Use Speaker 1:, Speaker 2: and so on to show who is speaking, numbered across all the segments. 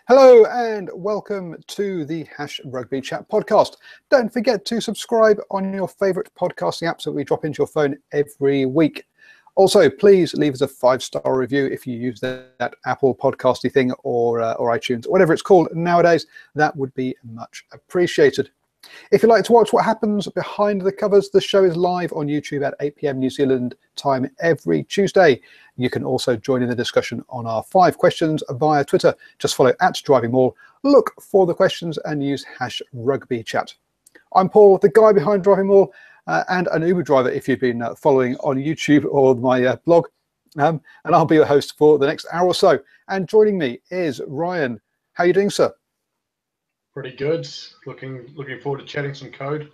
Speaker 1: Hello and welcome to the Rugby Chat podcast. Don't forget to subscribe on your favourite podcasting app so we drop into your phone every week. Also, please leave us a 5-star review if you use that Apple podcasty thing or iTunes, whatever it's called nowadays. That would be much appreciated. If you'd like to watch what happens behind the covers, the show is live on YouTube at 8 PM New Zealand time every Tuesday. You can also join in the discussion on our 5 questions via Twitter. Just follow @DrivingMaul, look for the questions and use #RugbyChat. I'm Paul, the guy behind DrivingMaul, and an Uber driver if you've been following on YouTube or my blog. And I'll be your host for the next hour or so. And joining me is Ryan. How are you doing, sir?
Speaker 2: Pretty good. Looking forward to chatting some code.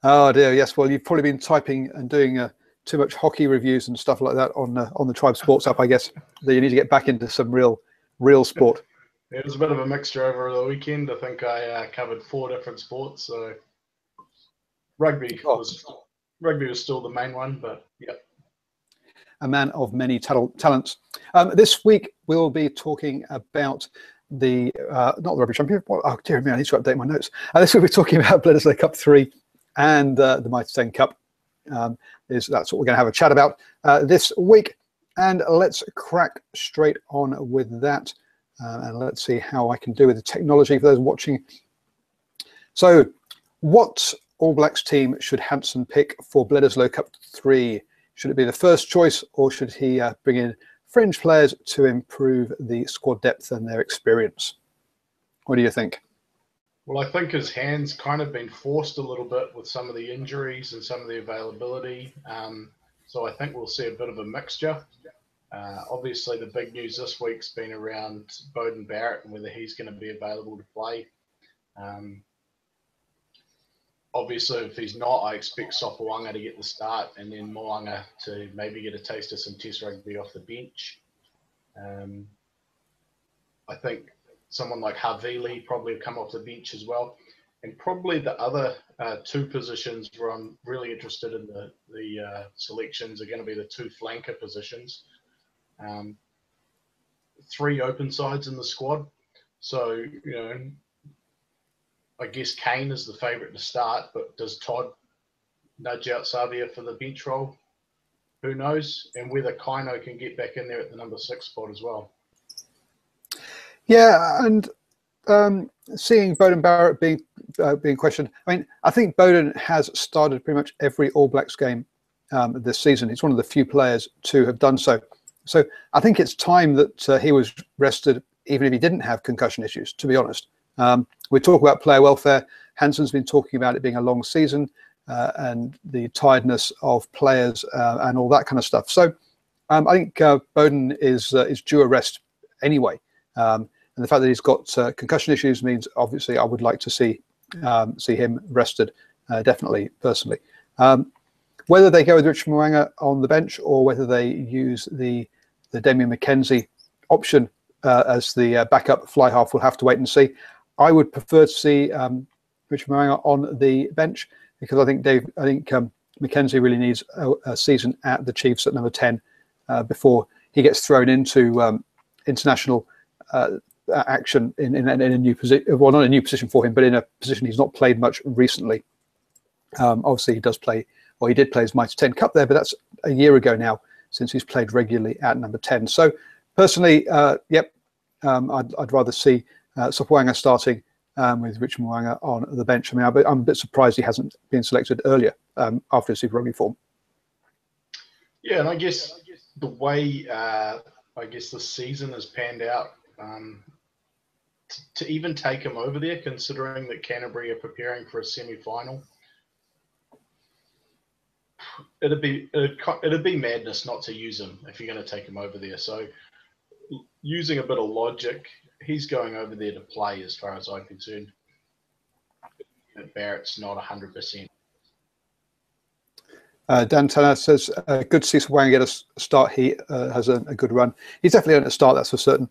Speaker 1: Oh dear, yes. Well, you've probably been typing and doing too much hockey reviews and stuff like that on the Tribe Sports app, I guess. That you need to get back into some real sport.
Speaker 2: It was a bit of a mixture over the weekend. I think I covered 4 different sports. So rugby was still the main one, but yeah.
Speaker 1: A man of many talents. This week we'll be talking about the not the Rugby Championship. Oh dear me, I need to update my notes. This week we're talking about Bledisloe Cup 3 and the Mitre10 Cup. That's what we're going to have a chat about this week. And let's crack straight on with that. And let's see how I can do with the technology for those watching. So, what All Blacks team should Hansen pick for Bledisloe Cup 3? Should it be the first choice, or should he bring in fringe players to improve the squad depth and their experience? What do you think?
Speaker 2: Well, I think his hand's kind of been forced a little bit with some of the injuries and some of the availability. So I think we'll see a bit of a mixture. Obviously, the big news this week's been around Beauden Barrett and whether he's going to be available to play. Obviously, if he's not, I expect Sopoaga to get the start and then Moanga to maybe get a taste of some Test rugby off the bench. I think someone like Havili probably will come off the bench as well. And probably the other 2 positions where I'm really interested in the selections are going to be the 2 flanker positions. 3 open sides in the squad. So, I guess Kane is the favourite to start, but does Todd nudge out Savia for the bench role? Who knows? And whether Kaino can get back in there at the number 6 spot as well.
Speaker 1: Yeah, and seeing Beauden Barrett being questioned. I mean, I think Beauden has started pretty much every All Blacks game this season. He's one of the few players to have done so. So I think it's time that he was rested, even if he didn't have concussion issues, to be honest. We talk about player welfare. Hansen's been talking about it being a long season and the tiredness of players and all that kind of stuff. So I think Beauden is due a rest anyway. And the fact that he's got concussion issues means obviously I would like to see him rested, definitely, personally. Whether they go with Richard Moanga on the bench or whether they use the Damien McKenzie option as the backup fly half, we'll have to wait and see. I would prefer to see Richard Moanga on the bench because I think McKenzie really needs a season at the Chiefs at number 10 before he gets thrown into international action in a new position. Well, not a new position for him, but in a position he's not played much recently. Obviously, he does play, or he did play his Mitre10 Cup there, but that's a year ago now since he's played regularly at number 10. So personally, yep, I'd rather see Sopoaga starting with Richard Moanga on the bench. I mean, I'm a bit surprised he hasn't been selected earlier after his Super Rugby form.
Speaker 2: Yeah, and I guess the way the season has panned out, to even take him over there, considering that Canterbury are preparing for a semi-final, it'd be madness not to use him if you're going to take him over there. So using a bit of logic, he's going over there to play as far as I'm concerned. Barrett's not 100%.
Speaker 1: Dan Tanner says, good to see Sopoaga get a start. He has a good run. He's definitely earned a start, that's for certain.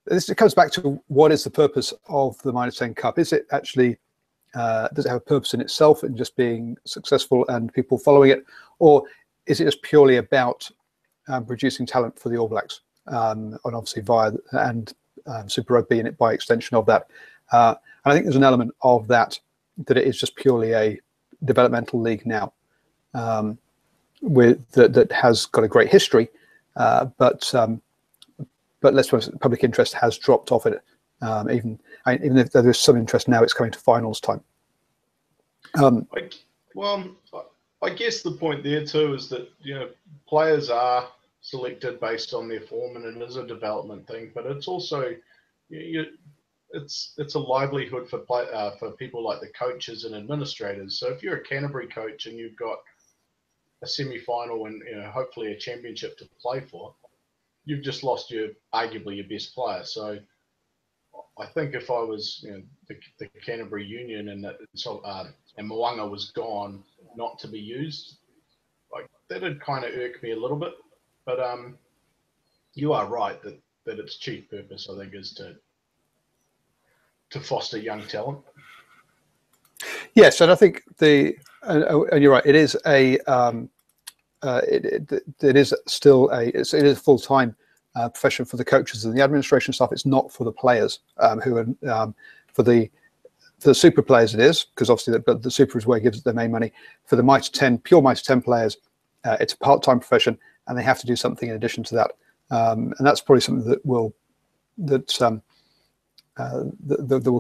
Speaker 1: It comes back to what is the purpose of the Mitre10 Cup? Is it actually, does it have a purpose in itself in just being successful and people following it? Or is it just purely about producing talent for the All Blacks? and obviously via Super Rugby and by extension of that. And I think there's an element of that it is just purely a developmental league now, with that has got a great history, but let's be honest, public interest has dropped off it. Even if there's some interest now, it's coming to finals time.
Speaker 2: I guess the point there too is that players are selected based on their form, and it is a development thing. But it's also it's a livelihood for people like the coaches and administrators. So if you're a Canterbury coach and you've got a semi-final and hopefully a championship to play for, you've just lost arguably your best player. So I think if I was the Canterbury Union and Mo'unga was gone, not to be used, like that'd kind of irk me a little bit. But you are right that its chief purpose, I think, is to foster young talent.
Speaker 1: Yes, and I think and you're right. It is a it is still it is a full-time profession for the coaches and the administration staff. It's not for the players who are for the super players. It is, because obviously the super is where it gives their main money. For the Mitre10 pure Mitre10 players, it's a part-time profession, and they have to do something in addition to that. And that's probably something that will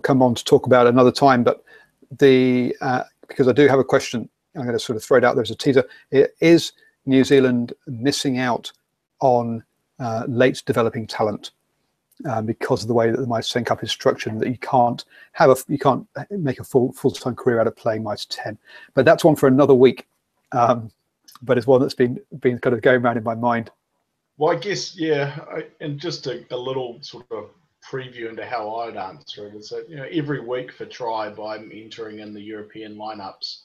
Speaker 1: come on to talk about another time. But because I do have a question, I'm going to sort of throw it out there as a teaser. Is New Zealand missing out on late developing talent because of the way that the Mitre10 Cup is structured, and that you can't make a full-time career out of playing Mitre10? But that's one for another week. But it's one that's been kind of going around in my mind.
Speaker 2: Well, I guess, yeah, and just a little sort of preview into how I'd answer it is that every week for Tribe I'm entering in the European lineups,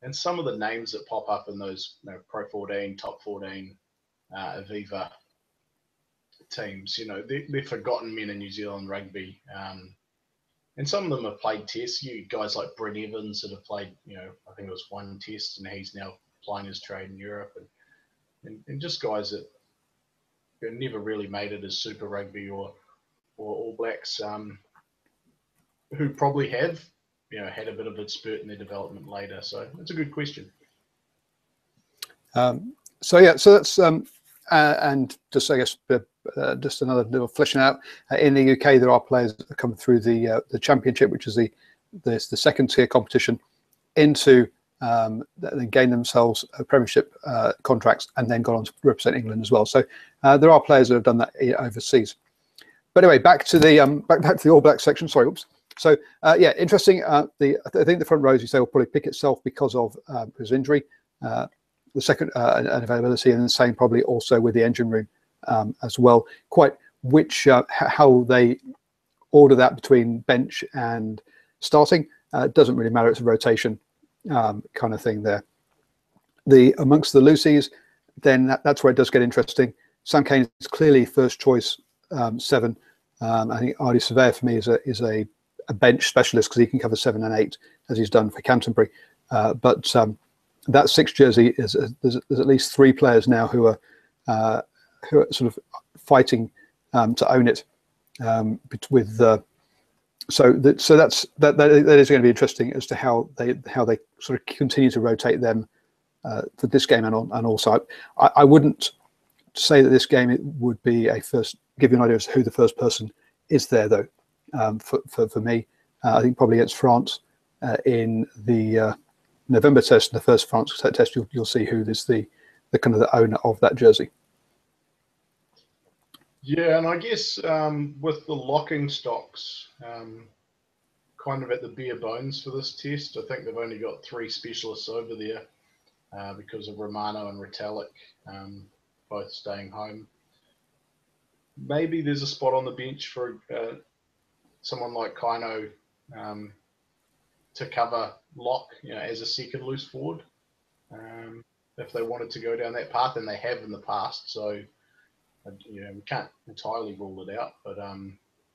Speaker 2: and some of the names that pop up in those Pro 14, Top 14, Aviva teams, they're forgotten men in New Zealand rugby, and some of them have played tests. You guys like Brent Evans that have played, I think it was one test, and he's now playing his trade in Europe, and just guys that never really made it as Super Rugby or All Blacks, who probably have had a bit of a spurt in their development later. So that's a good question.
Speaker 1: So that's and just, I guess, just another little fleshing out. In the UK, there are players that come through the Championship, which is the second tier competition, into they gain themselves Premiership contracts and then gone on to represent England as well. So there are players that have done that overseas. But anyway, back to the All Blacks section. Sorry, oops. So yeah, interesting. I think the front row, as you say, will probably pick itself because of his injury, the second availability, and the same probably also with the engine room as well. Quite how they order that between bench and starting doesn't really matter. It's a rotation kind of thing there. Amongst the loosies, then that's where it does get interesting. Sam Cane is clearly first choice 7. I think Ardy Surveyor for me is a bench specialist because he can cover 7 and 8 as he's done for Canterbury. But that 6 jersey there's at least 3 players now who are sort of fighting to own it. So that is going to be interesting as to how they sort of continue to rotate them for this game and also I wouldn't say that this game it would be give you an idea as to who the first person is there though. For me, I think probably against France in the November test, the first France test, you'll see who is the kind of the owner of that jersey.
Speaker 2: Yeah, and I guess with the locking stocks kind of at the bare bones for this test, I think they've only got 3 specialists over there because of Romano and Retallick both staying home. Maybe there's a spot on the bench for someone like Kaino to cover lock, as a second loose forward, if they wanted to go down that path, and they have in the past. So, we can't entirely rule it out, but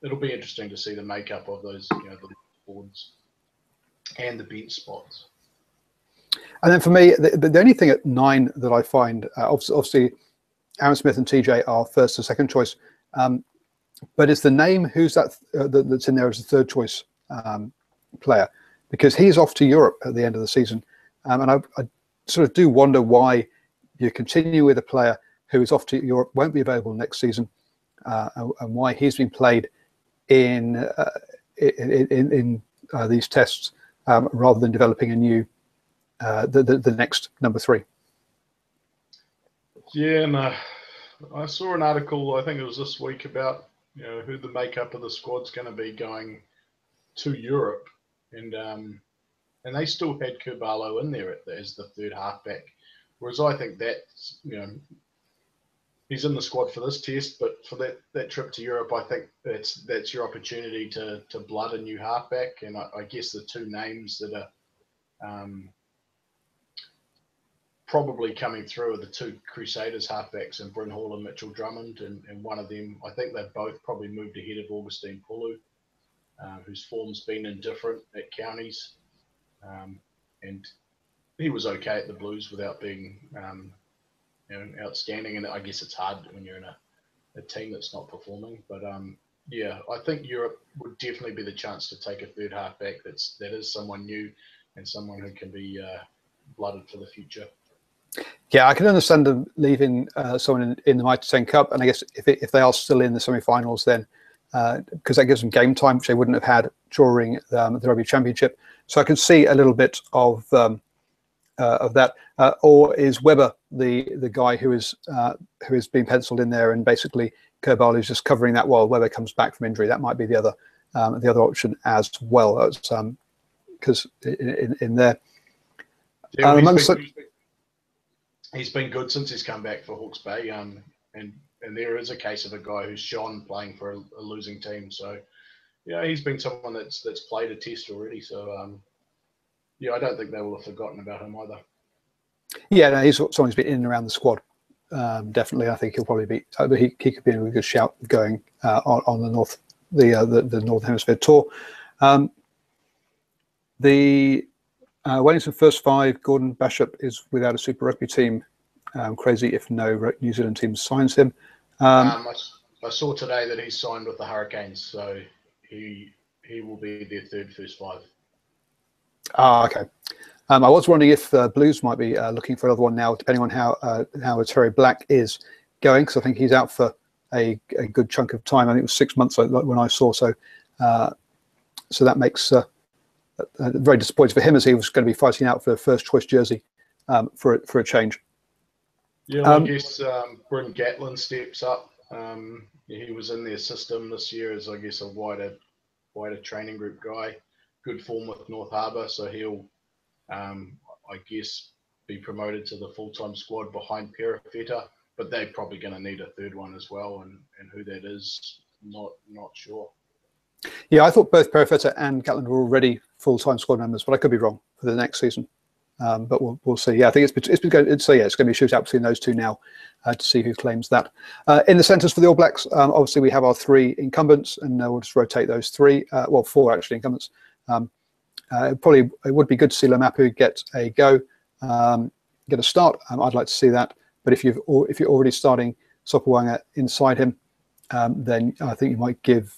Speaker 2: it'll be interesting to see the makeup of those, the forwards and the bench spots. And
Speaker 1: then for me, the only thing at 9 that I find, obviously, Aaron Smith and TJ are first and second choice. But it's the name who's that's in there as a third choice player, because he's off to Europe at the end of the season. And I sort of do wonder why you continue with a player who is off to Europe, won't be available next season, and why he's been played in these tests rather than developing a new the next number 3.
Speaker 2: Yeah, no. I saw an article, I think it was this week, about who the makeup of the squad's going to be going to Europe, and they still had Kerbalo in there as the third halfback, whereas I think that's he's in the squad for this test, but for that trip to Europe, I think that's your opportunity to blood a new halfback, and I guess the two names that are probably coming through are the two Crusaders halfbacks, and Bryn Hall and Mitchell Drummond, and one of them, I think they've both probably moved ahead of Augustine Pulu, whose form's been indifferent at counties, and he was okay at the Blues without being outstanding, and I guess it's hard when you're in a team that's not performing, but yeah, I think Europe would definitely be the chance to take a third halfback that is someone new and someone who can be blooded for the future.
Speaker 1: Yeah, I can understand them leaving someone in the Mitre10 Cup, and I guess if they are still in the semi-finals, then because that gives them game time, which they wouldn't have had during the Rugby Championship. So I can see a little bit of that. Or is Webber the guy who is being penciled in there, and basically Kerbal is just covering that while Webber comes back from injury? That might be the other option as well, because in there.
Speaker 2: Yeah, he's been good since he's come back for Hawke's Bay, and there is a case of a guy who's shone playing for a losing team. So yeah, he's been someone that's played a test already. So yeah, I don't think they will have forgotten about him either. Yeah,
Speaker 1: no, he's someone who's been in and around the squad. Definitely, I think he'll probably be. He could be a really good shout going on the Northern Hemisphere tour. The Wellington first 5, Gordon Bashop is without a Super Rugby team. Crazy if no New Zealand team signs him.
Speaker 2: I saw today that he's signed with the Hurricanes, so he will be their third first 5.
Speaker 1: Okay. I was wondering if Blues might be looking for another one now, depending on how Terry Black is going, because I think he's out for a good chunk of time. I think it was 6 months when I saw. So that makes very disappointing for him, as he was going to be fighting out for the first choice jersey for a change.
Speaker 2: Yeah, I guess Bryn Gatlin steps up. He was in their system this year as, I guess, a wider training group guy. Good form with North Harbour, so he'll, I guess, be promoted to the full-time squad behind Perifeta. But they're probably going to need a third one as well, and who that is, not sure.
Speaker 1: Yeah, I thought both Perifeta and Gatland were already full-time squad members, but I could be wrong for the next season. But we'll see. Yeah, I think it's going to be a shootout between those two now to see who claims that. In the centres for the All Blacks, obviously we have our 3 incumbents, and we'll just rotate those 3. 4 actually incumbents. It would be good to see Lamapu get a go, get a start. I'd like to see that. But if you're already starting Sopawanga inside him, then I think you might give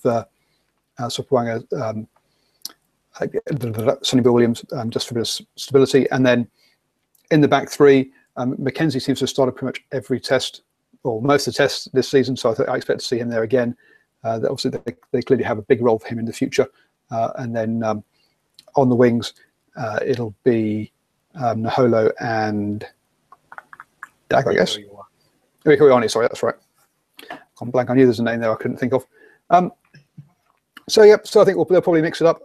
Speaker 1: Sopawanga Sonny Bill Williams just for a bit of stability. And then in the back 3, Mackenzie seems to have started pretty much every test, or most of the tests this season. So I expect to see him there again. Obviously, they clearly have a big role for him in the future. And then on the wings, it'll be Naholo and Dag, I guess. Ikoiani, sorry, that's right. I'm blank. I knew there's a name there I couldn't think of. So I think they'll probably mix it up,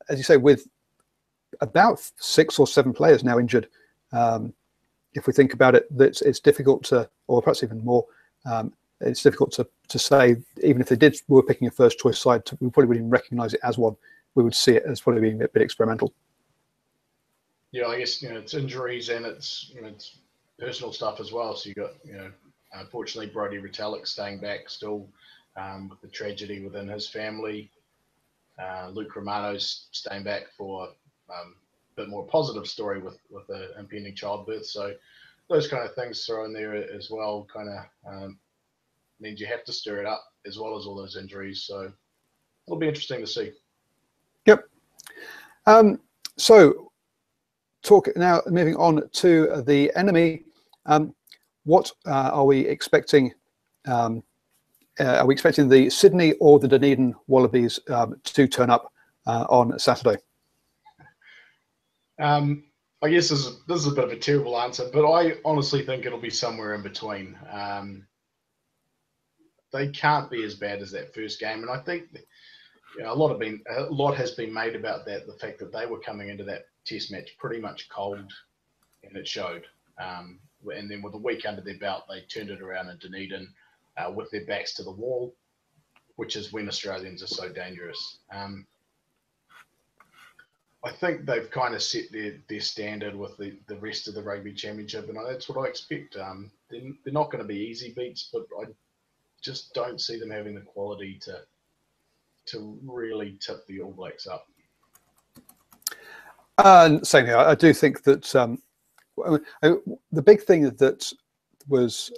Speaker 1: as you say, with about 6 or 7 players now injured. If we think about it, it's difficult to, or perhaps even more, it's difficult to say, even if they were picking a first choice side, we probably wouldn't even recognise it as one. We would see it as probably being a bit experimental.
Speaker 2: Yeah, I guess it's injuries and it's personal stuff as well. So you got unfortunately Brodie Retallick staying back still with the tragedy within his family. Luke Romano's staying back for a bit more positive story with the impending childbirth. So those kind of things thrown there as well kind of means you have to stir it up as well as all those injuries. So it'll be interesting to see.
Speaker 1: Yep. So talk now, moving on to the enemy. What are we expecting? Are we expecting the Sydney or the Dunedin Wallabies to turn up on Saturday?
Speaker 2: I guess this is a bit of a terrible answer, but I honestly think it'll be somewhere in between. They can't be as bad as that first game, and I think a lot has been made about that. The fact that they were coming into that Test match pretty much cold, and it showed. And then with a week under their belt, they turned it around in Dunedin with their backs to the wall, which is when Australians are so dangerous. I think they've kind of set their standard with the rest of the Rugby Championship, and that's what I expect. They're not going to be easy beats, but I just don't see them having the quality to really tip the All Blacks up.
Speaker 1: Same here. I do think that the big thing that was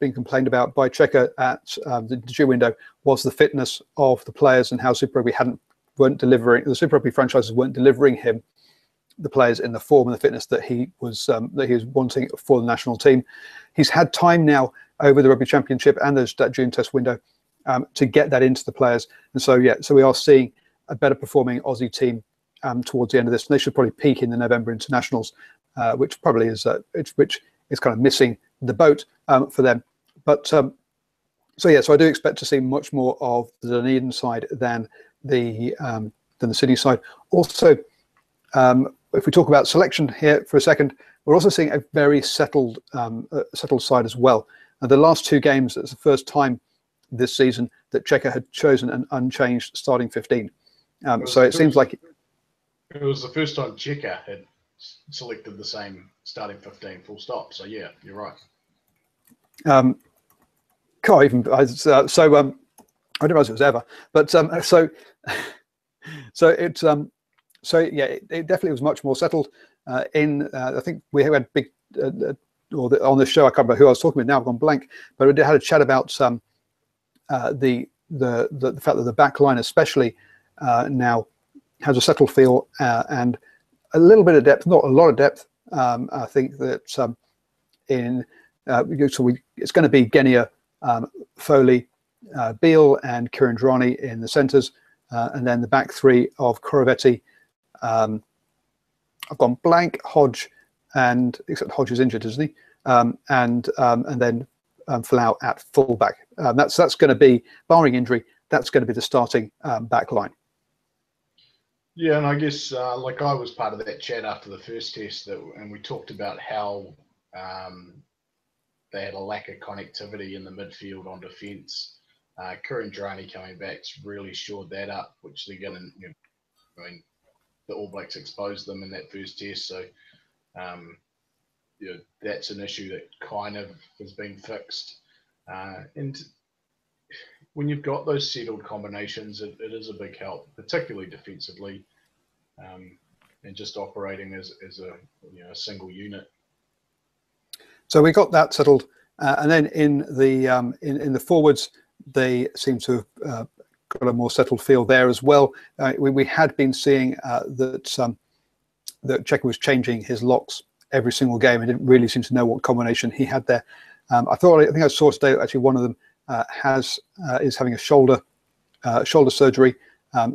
Speaker 1: being complained about by Cheika at the due window was the fitness of the players and how Super Rugby weren't delivering. The Super Rugby franchises weren't delivering him the players in the form and the fitness that he was wanting for the national team. He's had time now over the Rugby Championship and that June Test window to get that into the players, and so we are seeing a better performing Aussie team towards the end of this. And they should probably peak in the November internationals, which probably is which is kind of missing the boat for them. But so I do expect to see much more of the Dunedin side than the Sydney side. Also, if we talk about selection here for a second, we're also seeing a very settled side as well. And the last two games, it's the first time this season that Cheika had chosen an unchanged starting 15. So it seems like
Speaker 2: it was the first time Cheika had selected the same starting 15, full stop. So yeah, you're right.
Speaker 1: Can't even. I didn't realize it was ever. But so it definitely was much more settled. I think we had big on the show. I can't remember who I was talking about now. I've gone blank. But we had a chat about the fact that the back line, especially now, has a settled feel and a little bit of depth, not a lot of depth. I think that it's going to be Genia, Foley, Beale, and Kirandrani in the centres, and then the back three of Korovetti. I've gone blank. Hodge, except Hodge is injured, isn't he? And then Folau at fullback. That's going to be, barring injury, that's going to be the starting back line.
Speaker 2: Yeah, and I guess like I was part of that chat after the first test, and we talked about how they had a lack of connectivity in the midfield on defence. Kirandrani coming back's really shored that up, which they're going to. The All Blacks exposed them in that first test, so that's an issue that kind of has been fixed. And when you've got those settled combinations, it is a big help, particularly defensively, and just operating as a single unit.
Speaker 1: So we got that settled, and then in the forwards, they seem to have got a more settled feel there as well. We had been seeing that Cheika was changing his locks every single game and didn't really seem to know what combination he had there. I think I saw today actually one of them is having a shoulder surgery,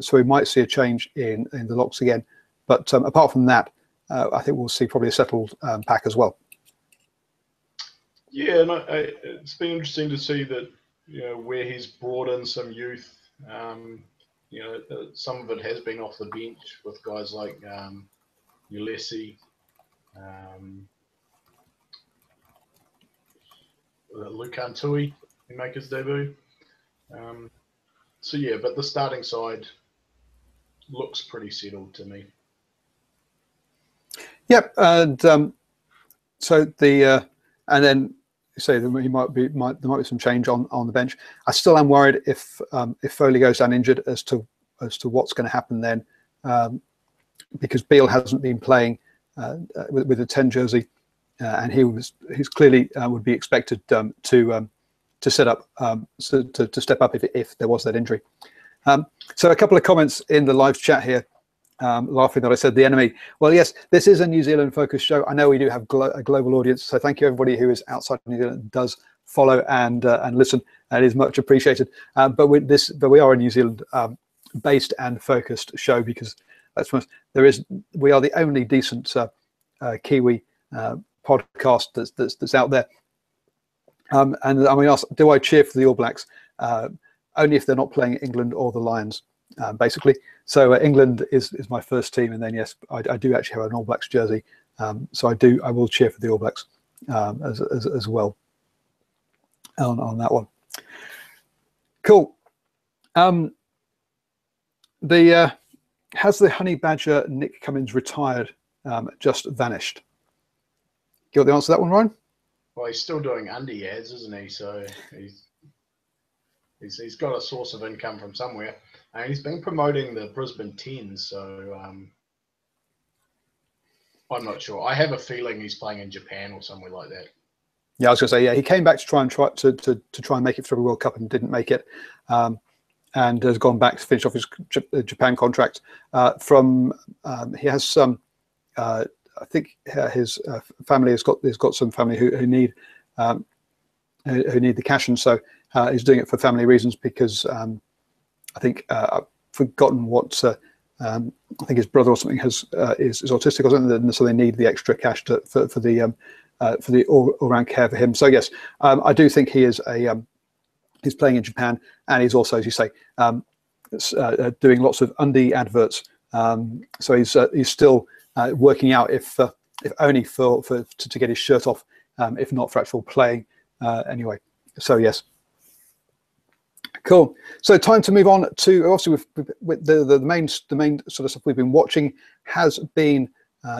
Speaker 1: so we might see a change in the locks again. But apart from that, I think we'll see probably a settled pack as well.
Speaker 2: Yeah, and it's been interesting to see that where he's brought in some youth. Some of it has been off the bench with guys like Ulesi, Lukan Tui, who make his debut. But the starting side looks pretty settled to me.
Speaker 1: Yep, and so and then you say there might be some change on the bench. I still am worried if Foley goes down injured as to what's going to happen then, because Beale hasn't been playing with the 10 jersey and he's clearly would be expected to set up to step up if there was that injury. So a couple of comments in the live chat here, laughing that I said the enemy. Well, yes, this is a New Zealand focused show. I know we do have a global audience, so thank you everybody who is outside New Zealand does follow and listen. It is much appreciated. But we are a New Zealand based and focused show, because let's be honest, we are the only decent Kiwi podcast that's out there. And I mean, do I cheer for the All Blacks? Only if they're not playing England or the Lions, basically. So England is my first team, and then yes, I do actually have an All Blacks jersey. So I will cheer for the All Blacks as well on that one. Cool. Has the honey badger Nick Cummins retired? Just vanished? You got the answer to that one, Ryan?
Speaker 2: Well, he's still doing undie ads, isn't he? So he's got a source of income from somewhere. And he's been promoting the Brisbane 10, so I'm not sure. I have a feeling he's playing in Japan or somewhere like that.
Speaker 1: Yeah, I was going to say, yeah, he came back to try and make it through the World Cup and didn't make it, and has gone back to finish off his Japan contract. He has some. I think his family has got some family who need the cash, and so he's doing it for family reasons, because I think I've forgotten what I think his brother or something is autistic or something, and so they need the extra cash for the all-round care for him. So yes, I do think he is he's playing in Japan, and he's also, as you say, doing lots of undie adverts. So he's still working out, if only to get his shirt off, if not for actual playing anyway. So yes. Cool. So time to move on to, obviously, with the main sort of stuff we've been watching has been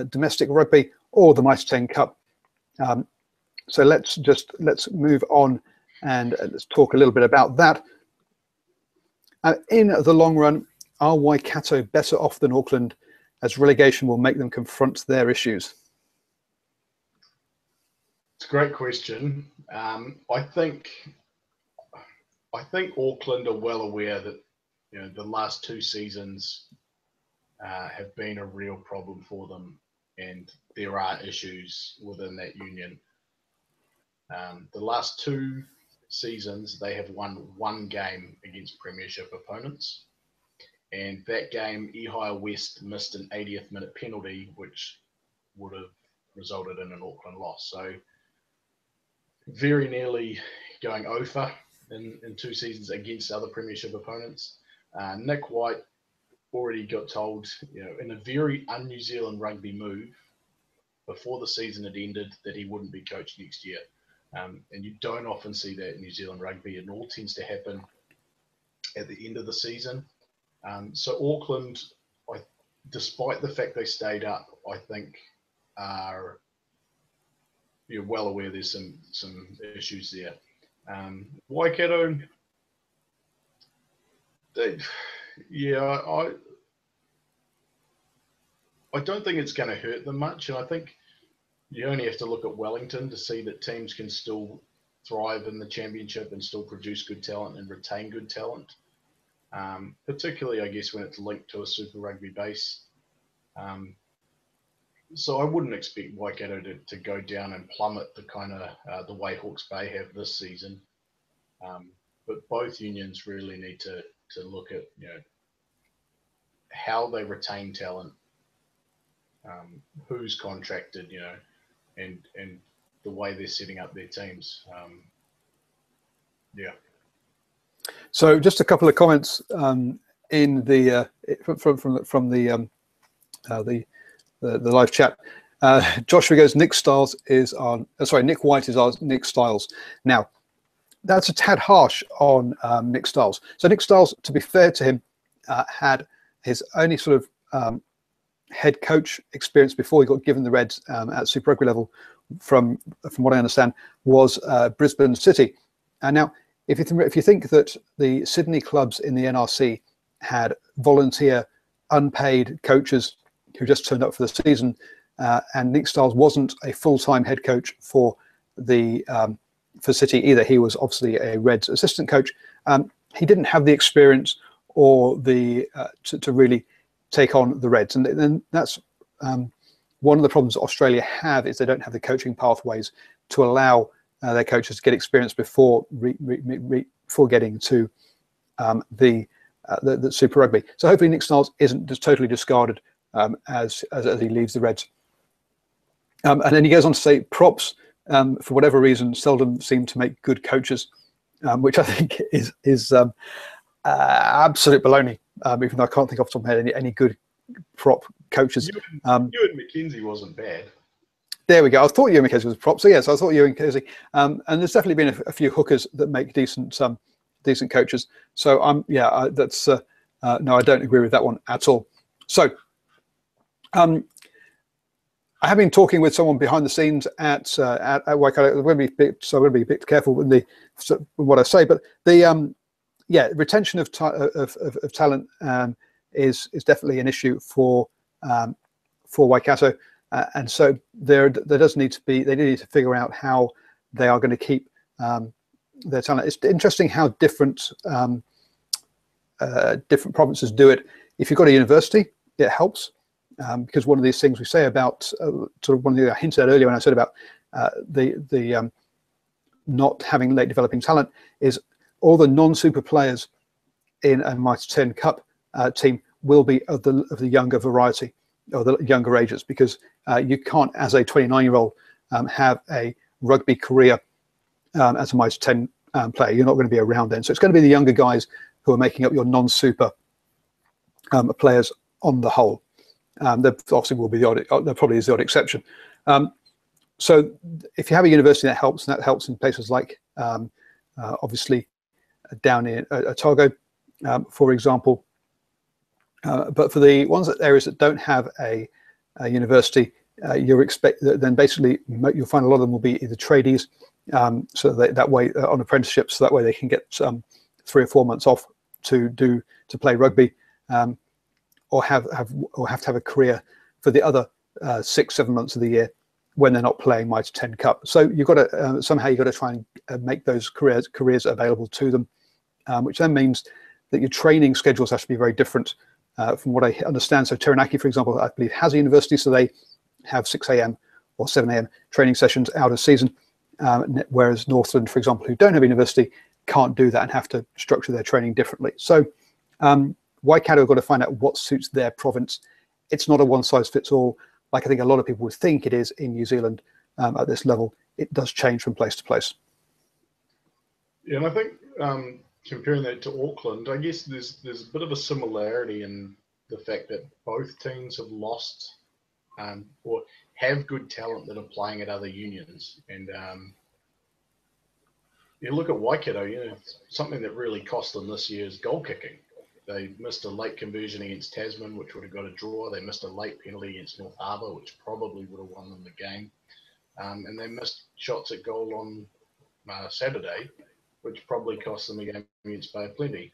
Speaker 1: domestic rugby or the Mitre10 Cup. So let's move on and let's talk a little bit about that. In the long run, are Waikato better off than Auckland, as relegation will make them confront their issues?
Speaker 2: It's a great question. I think Auckland are well aware that the last two seasons have been a real problem for them, and there are issues within that union. The last two seasons, they have won one game against Premiership opponents, and that game, Ehire West missed an 80th minute penalty, which would have resulted in an Auckland loss. So very nearly going over in two seasons against other Premiership opponents. Nick White already got told, in a very un-New Zealand rugby move before the season had ended, that he wouldn't be coached next year. And you don't often see that in New Zealand rugby. It all tends to happen at the end of the season. So Auckland, despite the fact they stayed up, I think are well aware there's some issues there. Waikato, I don't think it's going to hurt them much, and I think you only have to look at Wellington to see that teams can still thrive in the championship and still produce good talent and retain good talent, particularly, I guess, when it's linked to a Super Rugby base. So I wouldn't expect Waikato to go down and plummet the kind of the way Hawke's Bay have this season. But both unions really need to look at how they retain talent, who's contracted, and the way they're setting up their teams.
Speaker 1: So just a couple of comments in the from the live chat. Joshua goes, Nick White is our Nick Styles. Now, that's a tad harsh on Nick Styles. So Nick Styles, to be fair to him, had his only sort of head coach experience before he got given the Reds at Super Rugby level, from what I understand, was Brisbane City. And now, if you think that the Sydney clubs in the NRC had volunteer, unpaid coaches who just turned up for the season, and Nick Stiles wasn't a full-time head coach for City either. He was obviously a Reds assistant coach. He didn't have the experience or the to really take on the Reds, and then that's one of the problems that Australia have, is they don't have the coaching pathways to allow their coaches to get experience before getting to the Super Rugby. So hopefully Nick Stiles isn't just totally discarded as he leaves the Reds. And then he goes on to say props, for whatever reason, seldom seem to make good coaches, which I think is absolute baloney. Even though I can't think off the top of my head any good prop coaches.
Speaker 2: Ewan McKenzie wasn't bad.
Speaker 1: There we go. I thought Ewan McKenzie was a prop. So yes, I thought Ewan McKenzie. And there's definitely been a few hookers that make decent coaches. So that's no, I don't agree with that one at all. So I have been talking with someone behind the scenes at WAIKATO. I'm going to be a bit careful with what I say, but the retention of talent is definitely an issue for WAIKATO, and so they need to figure out how they are going to keep their talent. It's interesting how different provinces do it. If you've got a university, it helps, because one of these things we say about sort of one of the I hinted at earlier when I said about the not having late developing talent is all the non-super players in a Mitre10 Cup team will be of the younger variety, or the younger ages, because you can't, as a 29-year-old, have a rugby career as a Mitre10 player. You're not going to be around then. So it's going to be the younger guys who are making up your non-super players on the whole. There obviously will be there probably is the odd exception. So if you have a university, that helps, and that helps in places like obviously down in Otago, for example. But for the areas that don't have a university, then basically you'll find a lot of them will be either tradies, so that way on apprenticeships, so that way they can get 3 or 4 months off to play rugby, or have to have a career for the other 6-7 months of the year when they're not playing Mitre10 Cup. So you've got to somehow you've got to try and make those careers available to them, which then means that your training schedules have to be very different from what I understand. So Taranaki, for example, I believe has a university, so they have 6 a.m. or 7 a.m. training sessions out of season, whereas Northland, for example, who don't have a university, can't do that and have to structure their training differently. So WAIKATO have got to find out what suits their province. It's not a one-size-fits-all, like I think a lot of people would think it is in New Zealand at this level. It does change from place to place.
Speaker 2: Yeah, and I think comparing that to Auckland, I guess there's a bit of a similarity in the fact that both teams have lost or have good talent that are playing at other unions. And you look at Waikato, something that really cost them this year is goal kicking. They missed a late conversion against Tasman, which would have got a draw. They missed a late penalty against North Harbour, which probably would have won them the game. And they missed shots at goal on Saturday, which probably cost them a game against Bay of Plenty.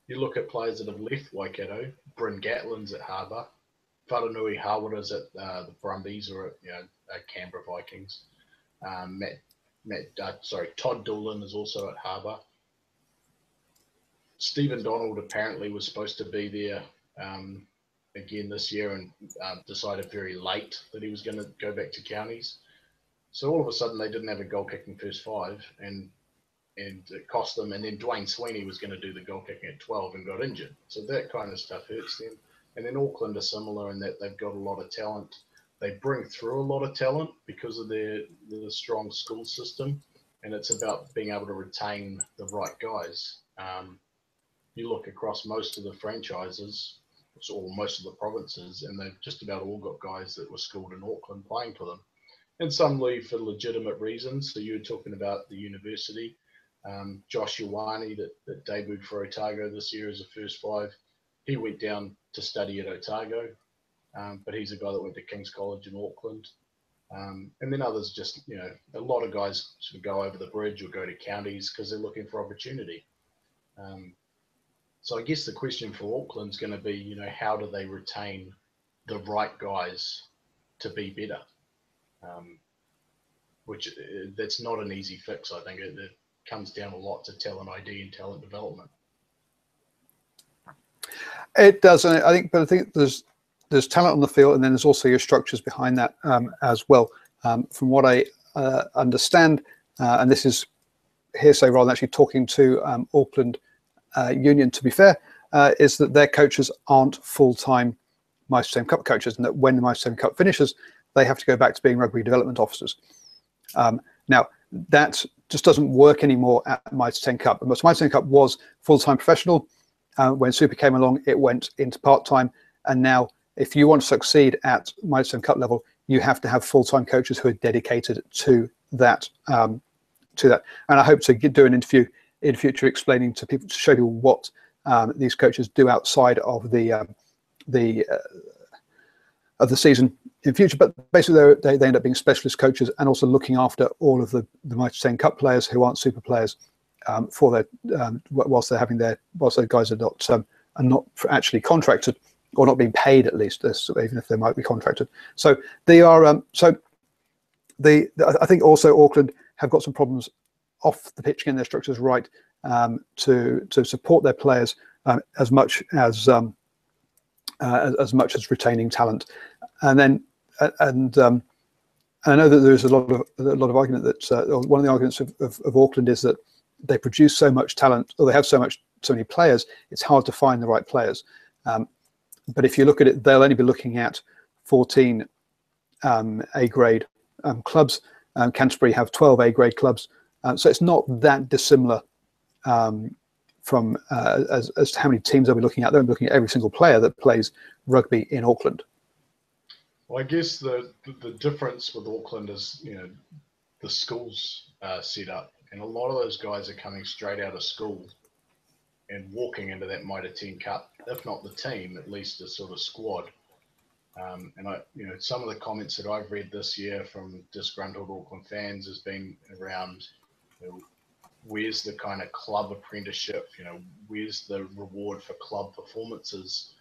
Speaker 2: You look at players that have left Waikato. Bryn Gatlin's at Harbour. Wharanui Hawara's at the Brumbies, or at Canberra Vikings. Todd Doolan is also at Harbour. Stephen Donald apparently was supposed to be there again this year, and decided very late that he was going to go back to counties. So all of a sudden they didn't have a goal kicking first 5, and it cost them. And then Dwayne Sweeney was going to do the goal kicking at 12 and got injured. So that kind of stuff hurts them. And then Auckland are similar in that they've got a lot of talent. They bring through a lot of talent because of the strong school system, and it's about being able to retain the right guys. You look across most of the franchises, or most of the provinces, and they've just about all got guys that were schooled in Auckland playing for them. And some leave for legitimate reasons. So you were talking about the university. Josh Ioane that debuted for Otago this year as a first 5. He went down to study at Otago, but he's a guy that went to King's College in Auckland. And then others just, a lot of guys sort of go over the bridge or go to counties because they're looking for opportunity. So I guess the question for Auckland's going to be, how do they retain the right guys to be better, which that's not an easy fix. I think it comes down a lot to talent ID and talent development.
Speaker 1: It does, and I think there's talent on the field, and then there's also your structures behind that as well. From what I understand, and this is hearsay rather than actually talking to Auckland Union, to be fair, is that their coaches aren't full-time Mitre10 Cup coaches, and that when the Mitre10 Cup finishes, they have to go back to being rugby development officers. Now, that just doesn't work anymore at Mitre10 Cup. And Mitre10 Cup was full-time professional. When Super came along, it went into part-time. And now, if you want to succeed at Mitre10 Cup level, you have to have full-time coaches who are dedicated to that. And I hope to do an interview in future explaining to people, to show you what these coaches do outside of the season in future. But basically, they end up being specialist coaches and also looking after all of the Mitre10 Cup players who aren't Super players for their whilst those guys are not actually contracted, or not being paid, at least, even if they might be contracted. So they are. I think also Auckland have got some problems off the pitch, getting their structures right to support their players as much as retaining talent. And then and I know that there's a lot of argument that one of the arguments of Auckland is that they produce so much talent, or they have so many players, it's hard to find the right players. But if you look at it, they'll only be looking at 14 A grade clubs. Canterbury have 12 A grade clubs, so it's not that dissimilar from as to how many teams they'll be looking at. They'll be looking at every single player that plays rugby in Auckland.
Speaker 2: Well, I guess the difference with Auckland is, the schools set up, and a lot of those guys are coming straight out of school and walking into that Mitre10 Cup, if not the team, at least a sort of squad. And some of the comments that I've read this year from disgruntled Auckland fans has been around, where's the kind of club apprenticeship? Where's the reward for club performances?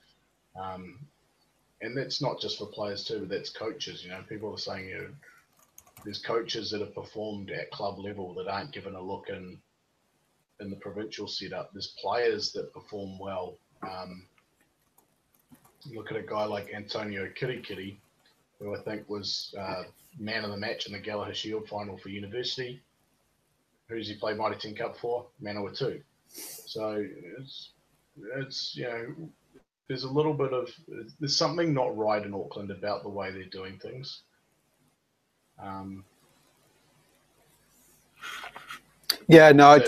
Speaker 2: And that's not just for players too, but that's coaches. People are saying, there's coaches that have performed at club level that aren't given a look in the provincial setup. There's players that perform well. Look at a guy like Antonio Kirikiri, who I think was man of the match in the Gallagher Shield final for University. Who's he played Mitre10 Cup for? Manawatu. So it's there's a little bit of, there's something not right in Auckland about the way they're doing things.
Speaker 1: Yeah, no, I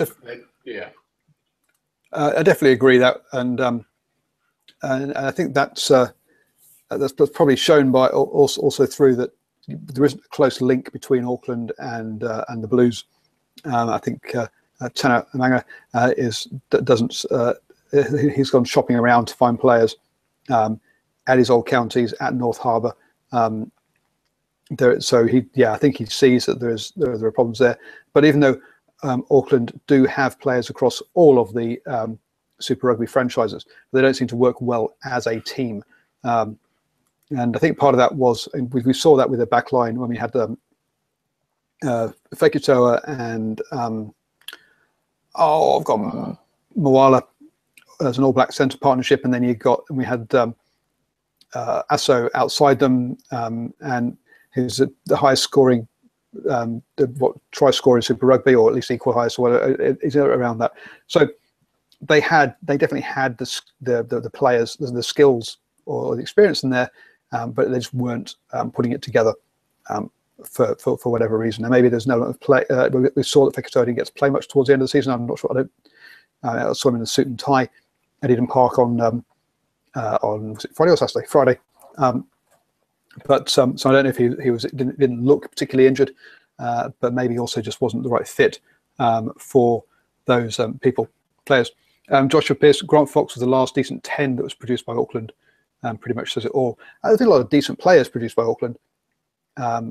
Speaker 1: definitely agree that, and I think that's probably shown by also through that there isn't a close link between Auckland and the Blues. I think Tana Manga he's gone shopping around to find players at his old counties, at North Harbour. So I think he sees that there are problems there. But even though Auckland do have players across all of the Super Rugby franchises, they don't seem to work well as a team. And I think part of that was, and we saw that with the back line when we had WAIKATO and I've got Moala as an All Black centre partnership, and then we had Asso outside them, and who's the highest scoring try scorer in Super Rugby, or at least equal highest, or whatever, is around that. So they definitely had the players, the skills or the experience in there, but they just weren't putting it together for whatever reason. And maybe there's no of play. We saw that WAIKATO didn't get to play much towards the end of the season. I'm not sure. I saw him in a suit and tie at Eden Park on was it Friday or Saturday? Friday. So I don't know if he didn't look particularly injured, but maybe also just wasn't the right fit for those players. Joshua Pearce, Grant Fox was the last decent 10 that was produced by Auckland. Pretty much says it all. I think a lot of decent players produced by Auckland,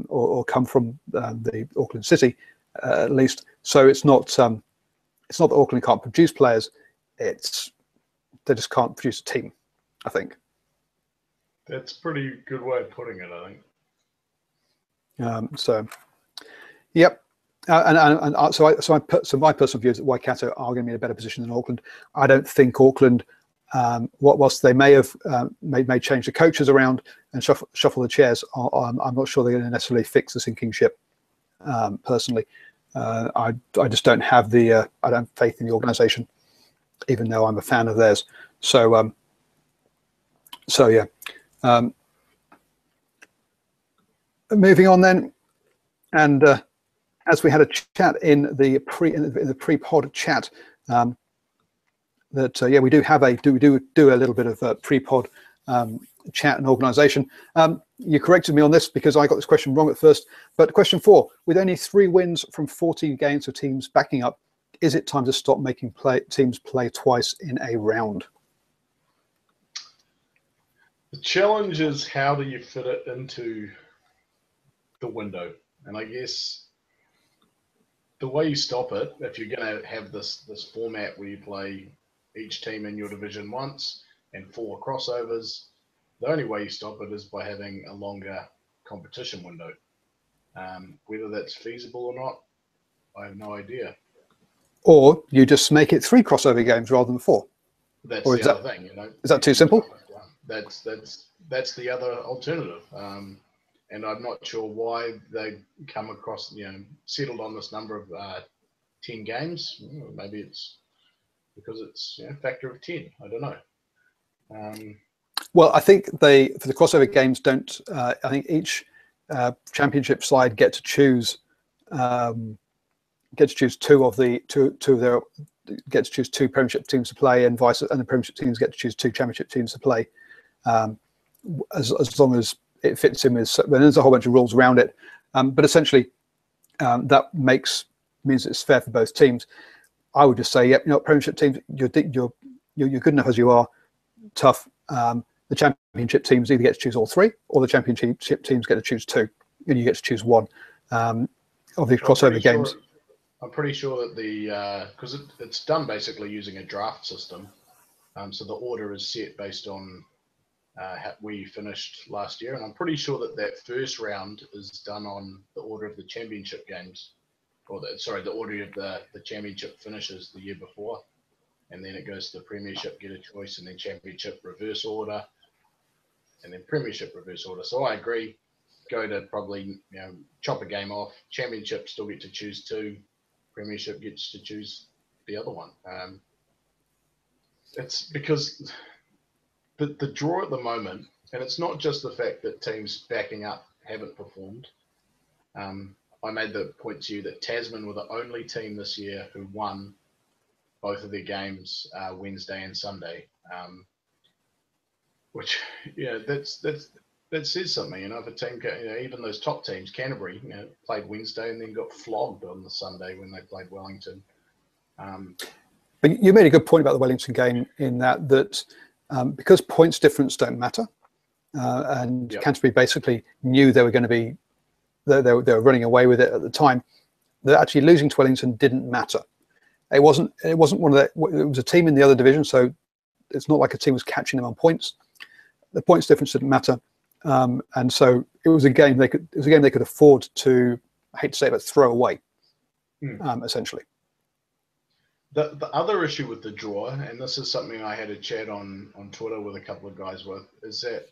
Speaker 1: or come from the Auckland City, at least. So it's not that Auckland can't produce players; they just can't produce a team, I think.
Speaker 2: That's a pretty good way of putting it, I think.
Speaker 1: So, yep. So my personal view is that Waikato are going to be in a better position than Auckland. I don't think Auckland, whilst they may have may change the coaches around and shuffle the chairs, I'm not sure they're going to necessarily fix the sinking ship. Personally, I just don't have the I don't have faith in the organisation, even though I'm a fan of theirs. So yeah. Moving on then, and as we had a chat in the pre-pod chat, that yeah, we do have a do a little bit of pre-pod chat and organisation. You corrected me on this because I got this question wrong at first. But question 4: with only 3 wins from 14 games for teams backing up, is it time to stop making teams play twice in a round?
Speaker 2: The challenge is, how do you fit it into the window? And I guess the way you stop it, if you're going to have this format where you play each team in your division once and 4 crossovers, the only way you stop it is by having a longer competition window. Whether that's feasible or not, I have no idea. Or
Speaker 1: you just make it 3 crossover games rather than 4.
Speaker 2: That's the other thing, you know.
Speaker 1: Is that too simple?
Speaker 2: That's the other alternative. And I'm not sure why they come across, settled on this number of 10 games. Maybe it's because it's a factor of 10. I don't know.
Speaker 1: Well, I think for the crossover games, don't. I think each championship side get to choose 2 of their get to choose 2 premiership teams to play, and the premiership teams get to choose 2 championship teams to play. As long as it fits in with, there's a whole bunch of rules around it, but essentially that means it's fair for both teams. I would just say, yep, premiership teams, you're good enough as you are. Tough. The championship teams either get to choose all 3, or the championship teams get to choose 2, and you get to choose 1 of these crossover games.
Speaker 2: I'm pretty sure that because it's done basically using a draft system, so the order is set based on where you finished last year, and I'm pretty sure that first round is done on the order of the championship games, or the order of the championship finishes the year before, and then it goes to the premiership, get a choice, and then championship reverse order, and then premiership reverse order. So I agree, go to probably chop a game off. Championship still get to choose 2, premiership gets to choose the other one. It's because the draw at the moment, and it's not just the fact that teams backing up haven't performed. I made the point to you that Tasman were the only team this year who won both of their games Wednesday and Sunday, which that says something. If a team, even those top teams, Canterbury, played Wednesday and then got flogged on the Sunday when they played Wellington.
Speaker 1: But you made a good point about the Wellington game in that because points difference don't matter, and Canterbury basically knew they were going to be, they were running away with it at the time, that actually losing to Wellington didn't matter. It wasn't one of that. It was a team in the other division, so it's not like a team was catching them on points. The points difference didn't matter, and so it was a game they could afford to, I hate to say it, but throw away, essentially.
Speaker 2: The other issue with the draw, and this is something I had a chat on Twitter with a couple of guys with, is that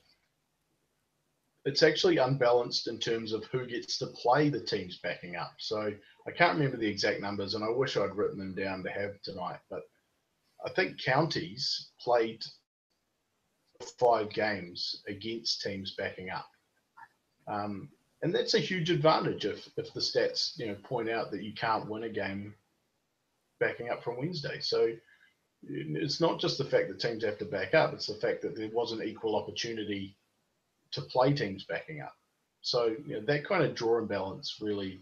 Speaker 2: it's actually unbalanced in terms of who gets to play the teams backing up. So I can't remember the exact numbers, and I wish I'd written them down to have tonight, but I think counties played 5 games against teams backing up. And that's a huge advantage if the stats point out that you can't win a game backing up from Wednesday. So it's not just the fact that teams have to back up, it's the fact that there wasn't equal opportunity to play teams backing up. So that kind of draw imbalance really,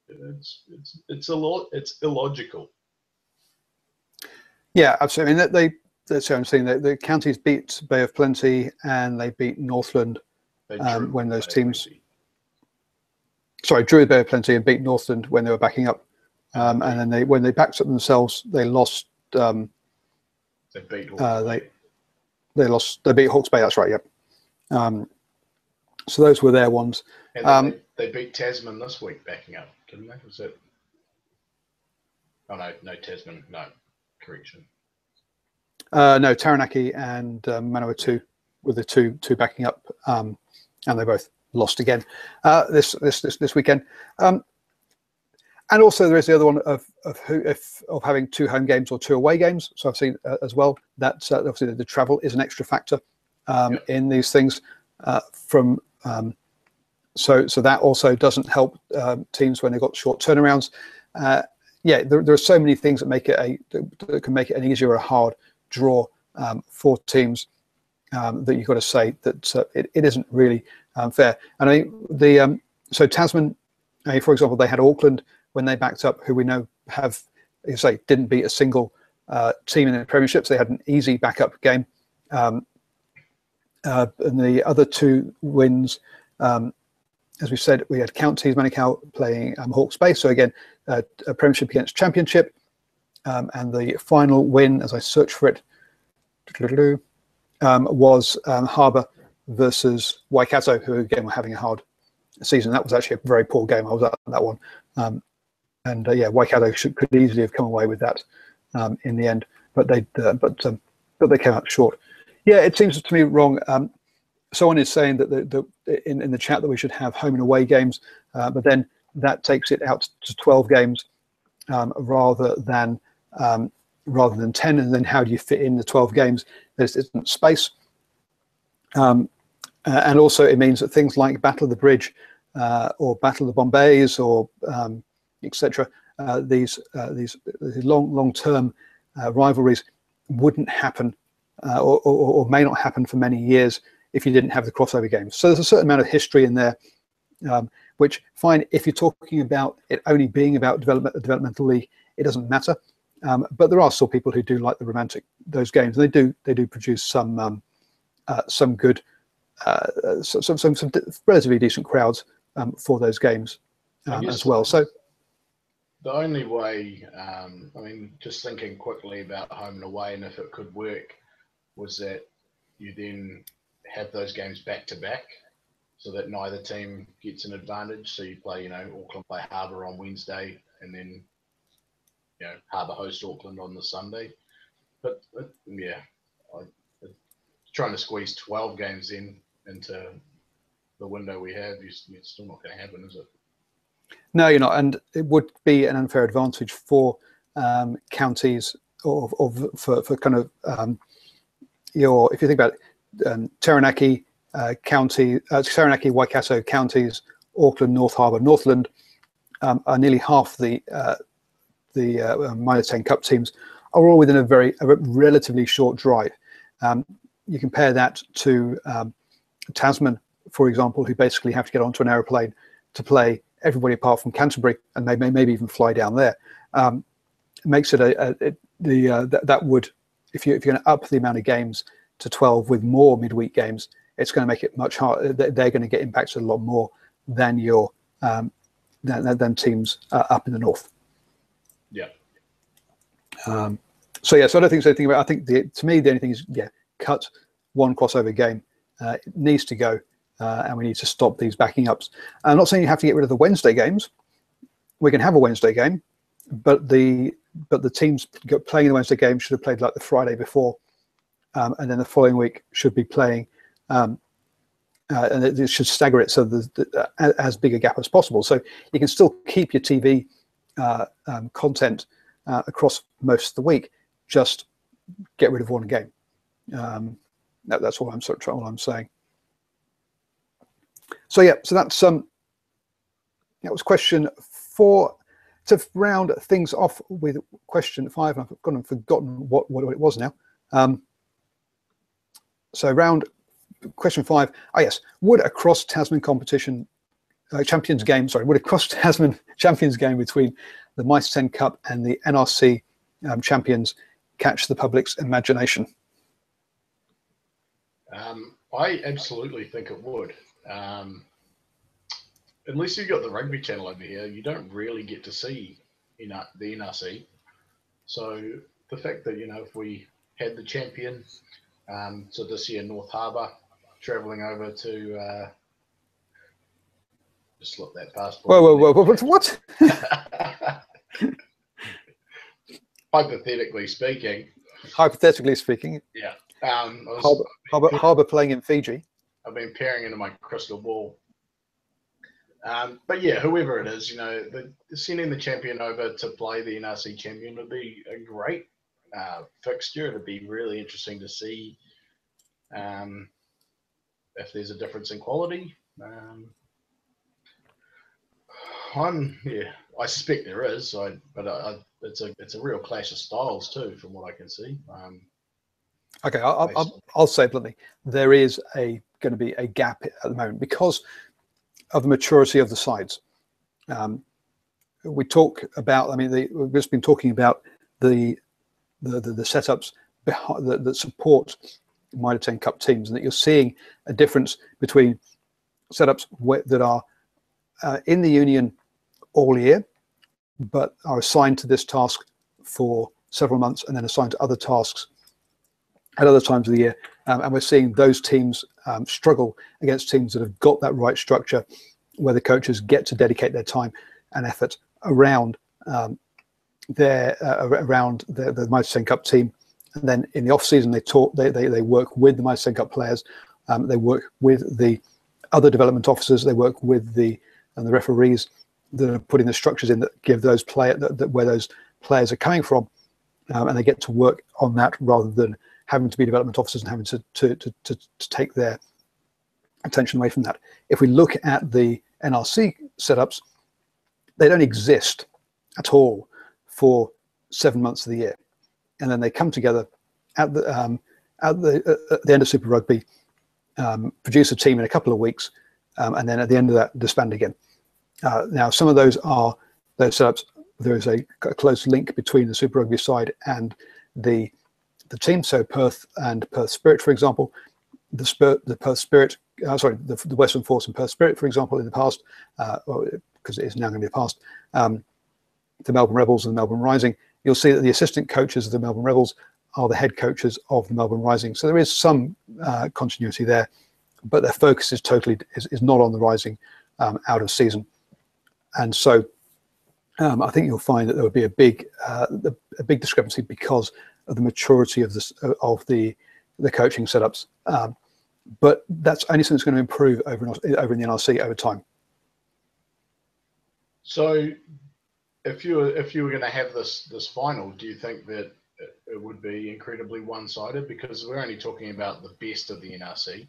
Speaker 2: it's illogical.
Speaker 1: Yeah, absolutely. I mean, that's what I'm saying. The counties beat Bay of Plenty and they beat Northland when those teams. Sorry, drew Bay of Plenty and beat Northland when they were backing up. And then when they backed up themselves, they lost. They
Speaker 2: beat Hawke's Bay.
Speaker 1: They beat Hawke's Bay. That's right. Yep. So those were their ones.
Speaker 2: And they beat Tasman this week, backing up, didn't they? Was it? Oh no, Tasman. No, correction.
Speaker 1: No, Taranaki and Manawatu were the two backing up, and they both lost again this weekend. And also there is the other one of having 2 home games or 2 away games. So I've seen as well that obviously the travel is an extra factor in these things. So that also doesn't help teams when they've got short turnarounds. Yeah, there are so many things that make it that can make it an easier or a hard draw for teams that you've got to say that it isn't really fair. And I think so Tasman, for example, they had Auckland when they backed up, who we know have, you say, didn't beat a single team in the premierships. They had an easy backup game, and the other 2 wins. As we said, we had Counties Manukau playing Hawke's Bay. So again, a premiership against championship. And the final win, as I search for it, was Harbour versus Waikato, who again were having a hard season. That was actually a very poor game. I was at that one. Yeah, Waikato could easily have come away with that in the end, but they came out short. Yeah, it seems to me wrong. Someone is saying that in the chat that we should have home and away games, but then that takes it out to 12 games rather than 10. And then how do you fit in the 12 games? There isn't space. And also it means that things like Battle of the Bridge or Battle of the Bombays or etc. These long-term rivalries wouldn't happen or may not happen for many years if you didn't have the crossover games. So there's a certain amount of history in there, which fine if you're talking about it only being about developmental league, it doesn't matter. But there are still people who do like those games. And they do produce some good, some relatively decent crowds for those games as well. So
Speaker 2: the only way, I mean, just thinking quickly about home and away, and if it could work, was that you then have those games back to back, so that neither team gets an advantage. So you play, Auckland play Harbour on Wednesday, and then Harbour host Auckland on the Sunday. But yeah, trying to squeeze 12 games into the window we have, it's still not going to happen, is it?
Speaker 1: No, you're not, and it would be an unfair advantage for counties or for kind of if you think about Taranaki County, Taranaki, Waikato counties, Auckland, North Harbour, Northland are nearly half the Mitre10 Cup teams are all within a relatively short drive. You compare that to Tasman, for example, who basically have to get onto an aeroplane to play everybody apart from Canterbury, and they maybe even fly down there. It makes it that would, if you're going to up the amount of games to 12 with more midweek games, it's going to make it much harder. They're going to get impacted a lot more than than teams up in the north.
Speaker 2: Yeah.
Speaker 1: So yeah, so I don't think there's anything about. I think to me the only thing is cut one crossover game. It needs to go, and we need to stop these backing ups. I'm not saying you have to get rid of the Wednesday games. We can have a Wednesday game, but the teams playing the Wednesday game should have played like the Friday before, and then the following week should be playing, and it should stagger it so there's as big a gap as possible. So you can still keep your TV content across most of the week. Just get rid of one game. That's all I'm saying. So yeah, so that's that was question 4. To round things off with question 5, I've gone and forgotten what it was now. So question 5. Oh yes, would a cross Tasman competition champions game? Sorry, would a cross Tasman champions game between the Mitre10 Cup and the NRC champions catch the public's imagination?
Speaker 2: I absolutely think it would. Unless you've got the rugby channel over here, you don't really get to see the NRC. So the fact that, if we had the champion, so this year North Harbour, travelling over to just slipped that past.
Speaker 1: Whoa, what?
Speaker 2: Hypothetically speaking.
Speaker 1: Hypothetically speaking.
Speaker 2: Yeah.
Speaker 1: Harbour playing in Fiji.
Speaker 2: I've been peering into my crystal ball. But yeah, whoever it is, sending the champion over to play the NRC champion would be a great fixture. It'd be really interesting to see if there's a difference in quality. I suspect there is. But it's a real clash of styles too, from what I can see.
Speaker 1: Okay, I'll say bluntly, there is going to be a gap at the moment because of the maturity of the sides. We talk about, we've just been talking about the setups that support Mitre10 Cup teams, and that you're seeing a difference between setups that are in the union all year, but are assigned to this task for several months and then assigned to other tasks at other times of the year. And we're seeing those teams struggle against teams that have got that right structure, where the coaches get to dedicate their time and effort around the Mitre10 Cup team. And then in the off season, they work with the Mitre10 Cup players. They work with the other development officers. They work with the referees that are putting the structures in that give those where those players are coming from, and they get to work on that rather than having to be development officers and having to take their attention away from that. If we look at the NRC setups, they don't exist at all for 7 months of the year, and then they come together at the end of Super Rugby, produce a team in a couple of weeks, and then at the end of that disband again. Now, some of those setups. There is a close link between the Super Rugby side and the team. So Perth and Perth Spirit, for example, the Perth Spirit, the Western Force and Perth Spirit, for example, in the past, because it is now going to be past, the Melbourne Rebels and the Melbourne Rising. You'll see that the assistant coaches of the Melbourne Rebels are the head coaches of the Melbourne Rising. So there is some continuity there, but their focus is not on the Rising out of season. And so I think you'll find that there would be a big discrepancy because of the maturity of the coaching setups. But that's only something that's going to improve over in the NRC over time.
Speaker 2: So, if you were going to have this final, do you think that it would be incredibly one-sided? Because we're only talking about the best of the NRC.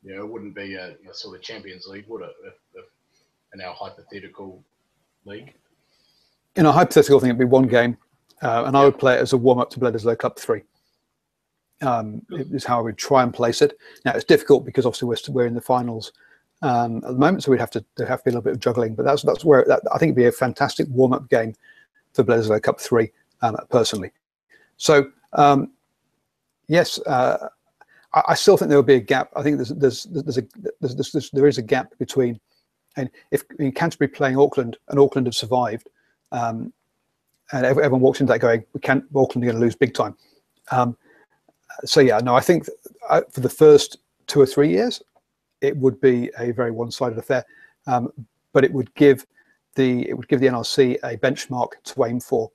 Speaker 2: It wouldn't be a sort of Champions League, would it? If in our hypothetical league.
Speaker 1: In a hypothetical thing, it'd be one game, and I would play it as a warm-up to Bledisloe Cup 3. Is how I would try and place it. Now it's difficult because obviously we're in the finals at the moment, so we'd have to be a little bit of juggling. But that's where I think it'd be a fantastic warm-up game for Bledisloe Cup 3, personally. So yes, I still think there will be a gap. I think there is a gap between. And if in Canterbury playing Auckland, and Auckland have survived, and everyone walks into that going, Auckland are going to lose big time. So yeah, no, I think for the first 2 or 3 years, it would be a very one-sided affair, but it would give the NRC a benchmark to aim for,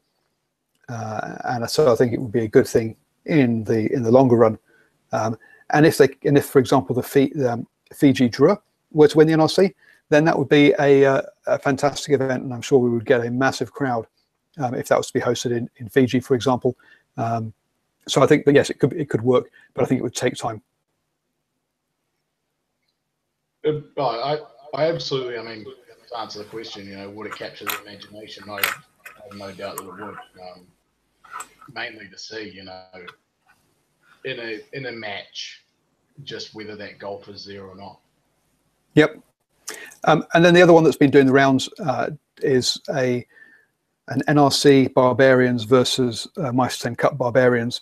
Speaker 1: and so I think it would be a good thing in the longer run. And if for example the Fiji Drua were to win the NRC, then that would be a fantastic event, and I'm sure we would get a massive crowd if that was to be hosted in Fiji, for example. So I think that yes, it could work, but I think it would take time.
Speaker 2: I absolutely. To answer the question, would it capture the imagination? I have no doubt that it would. Mainly to see, in a match, just whether that golf is there or not.
Speaker 1: Yep. And then the other one that's been doing the rounds is an NRC Barbarians versus Mitre10 Cup Barbarians,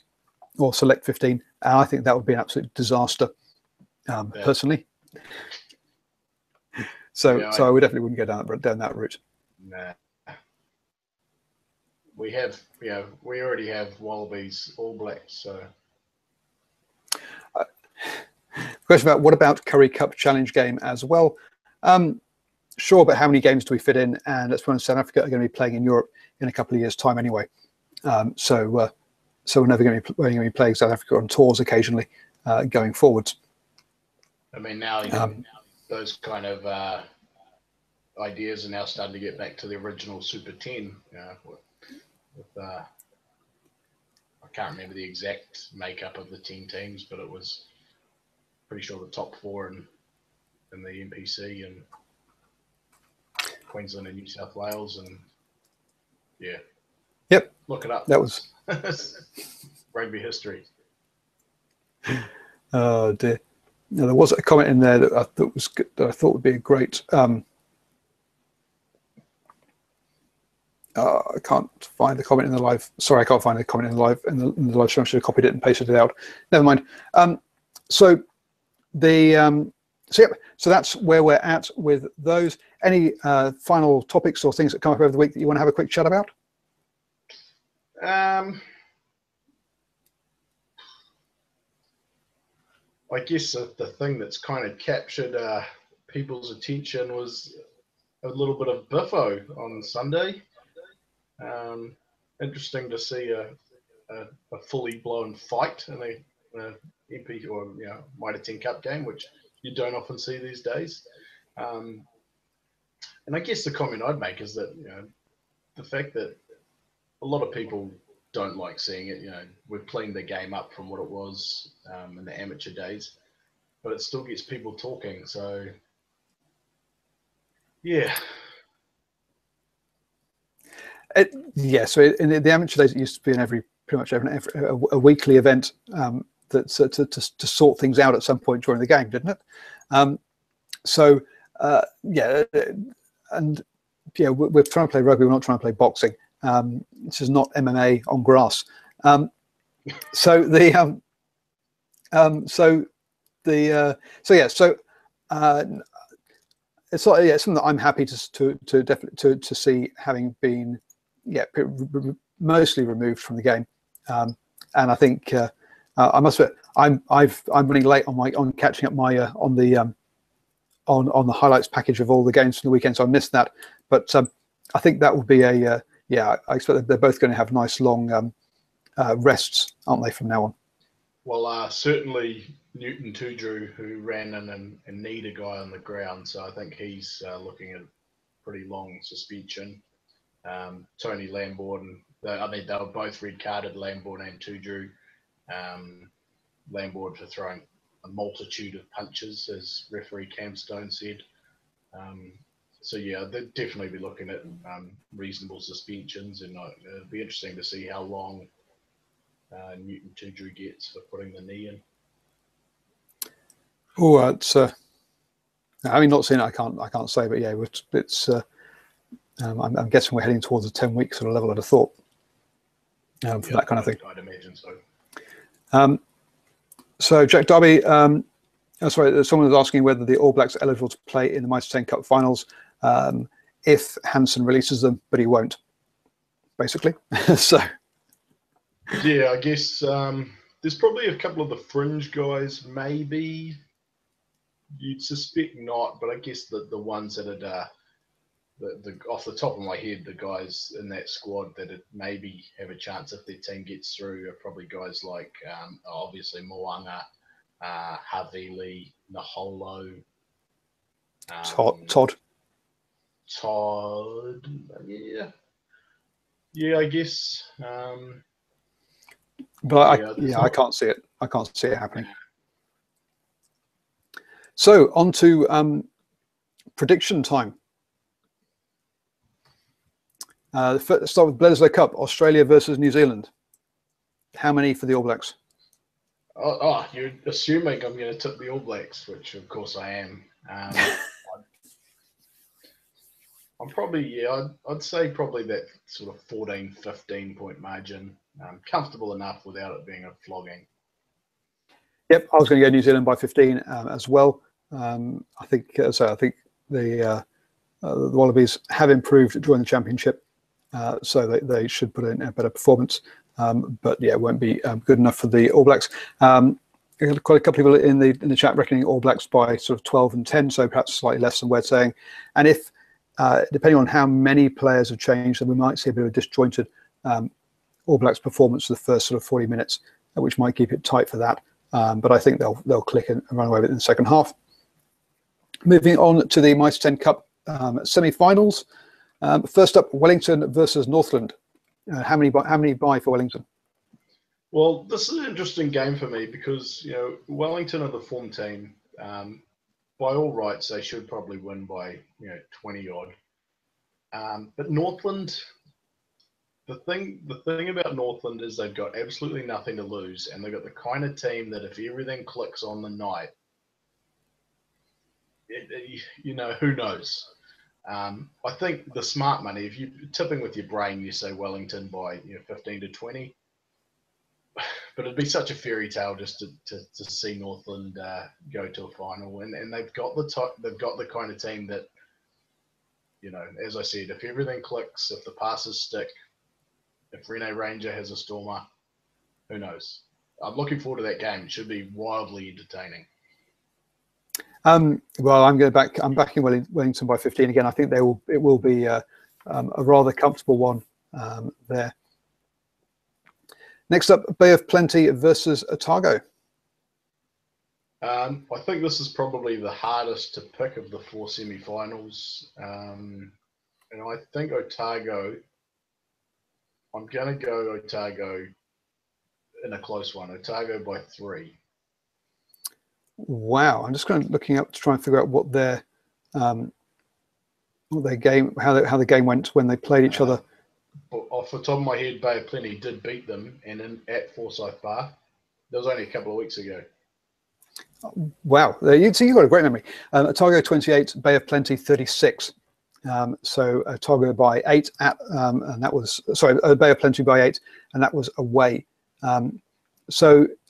Speaker 1: or Select 15. And I think that would be an absolute disaster, personally. So I would definitely wouldn't go down that route.
Speaker 2: Nah. We already have Wallabies All Blacks, so.
Speaker 1: Question about what about Currie Cup Challenge game as well? Sure, but how many games do we fit in? And let's be honest, South Africa are going to be playing in Europe in a couple of years' time anyway. So we're never going to be playing South Africa on tours occasionally going forwards.
Speaker 2: I mean, now those kind of ideas are now starting to get back to the original Super 10. I can't remember the exact makeup of the 10 teams, but it was pretty sure the top 4 in the NPC and Queensland and New South Wales, and yeah.
Speaker 1: Yep.
Speaker 2: Look it up.
Speaker 1: That was
Speaker 2: rugby history.
Speaker 1: Oh dear. Now, there was a comment in there that I thought was good, that I thought would be a great. I can't find the comment in the live. Sorry, I can't find the comment in the live in the live stream. I should have copied it and pasted it out. Never mind. So that's where we're at with those. Any final topics or things that come up over the week that you want to have a quick chat about?
Speaker 2: I guess the thing that's kind of captured people's attention was a little bit of biffo on Sunday. Interesting to see a fully blown fight in a EP or Mitre10 Cup game, which you don't often see these days. And I guess the comment I'd make is that the fact that a lot of people don't like seeing it. We've cleaned the game up from what it was in the amateur days, but it still gets people talking. So yeah.
Speaker 1: So in the amateur days, it used to be pretty much a weekly event that to sort things out at some point during the game, didn't it? We're trying to play rugby. We're not trying to play boxing. This is not MMA on grass. It's something that I'm happy to see having been mostly removed from the game. And I think I must admit I'm running late on catching up on the highlights package of all the games from the weekend, so I missed that. But I think that will be I expect that they're both going to have nice long rests, aren't they, from now on?
Speaker 2: Well, certainly Newton Tudru, who ran in and kneed a guy on the ground, so I think he's looking at a pretty long suspension. Tony Lambourne, they were both red carded, Lambourne and Tudru. Lambourne for throwing a multitude of punches, as referee Cam Stone said. They'd definitely be looking at reasonable suspensions, and it'd be interesting to see how long Newton Tudru gets for putting the knee in.
Speaker 1: Oh, it's having not seen it, I can't say, but yeah, it's. I'm guessing we're heading towards a 10-week sort of level, I'd have thought, for that kind of thing.
Speaker 2: I'd imagine so.
Speaker 1: So Jack Darby, sorry, someone was asking whether the All Blacks are eligible to play in the Mitre10 Cup finals if Hansen releases them, but he won't, basically. So.
Speaker 2: Yeah, I guess there's probably a couple of the fringe guys, maybe. You'd suspect not, but I guess the ones that had, off the top of my head, the guys in that squad that would maybe have a chance if their team gets through are probably guys like, obviously, Moanga, Havili, Naholo.
Speaker 1: Todd,
Speaker 2: yeah. Yeah, I guess.
Speaker 1: But I can't see it. I can't see it happening. So on to prediction time. Let's start with Bledisloe Cup, Australia versus New Zealand. How many for the All Blacks?
Speaker 2: Oh, you're assuming I'm going to tip the All Blacks, which of course I am. I'm probably, I'd say probably that sort of 14, 15 point margin. Comfortable enough without it being a flogging.
Speaker 1: Yep, I was going to go New Zealand by 15 as well. I think the Wallabies have improved during the championship, so they should put in a better performance. But yeah, it won't be good enough for the All Blacks. quite a couple of people in the chat reckoning All Blacks by sort of 12 and 10, so perhaps slightly less than we're saying. And if depending on how many players have changed, then we might see a bit of a disjointed All Blacks performance for the first sort of 40 minutes, which might keep it tight for that. But I think they'll click and run away with it in the second half. Moving on to the Mitre10 Cup semi-finals. First up, Wellington versus Northland. How many buy for Wellington?
Speaker 2: Well, this is an interesting game for me because Wellington are the form team. By all rights, they should probably win by 20 odd. But Northland, the thing about Northland is they've got absolutely nothing to lose, and they've got the kind of team that if everything clicks on the night, who knows. I think the smart money, if you're tipping with your brain, you say Wellington by 15 to 20. But it'd be such a fairy tale just to see Northland go to a final, and they've got the kind of team that, as I said, if everything clicks, if the passes stick, if Rene Ranger has a stormer, who knows? I'm looking forward to that game. It should be wildly entertaining.
Speaker 1: Well, I'm backing Wellington by 15 again. I think it will be a rather comfortable one there. Next up, Bay of Plenty versus Otago.
Speaker 2: I think this is probably the hardest to pick of the 4 semi-finals. And I think Otago, I'm going to go Otago in a close one. Otago by 3.
Speaker 1: Wow, I'm just looking up to try and figure out what their game, how the game went when they played each other.
Speaker 2: Off the top of my head, Bay of Plenty did beat them, and at Forsyth Bar. That was only a couple of weeks ago.
Speaker 1: Wow, you've got a great memory. Otago 28, Bay of Plenty 36. So Otago by 8 and that was Bay of Plenty by 8, and that was away. And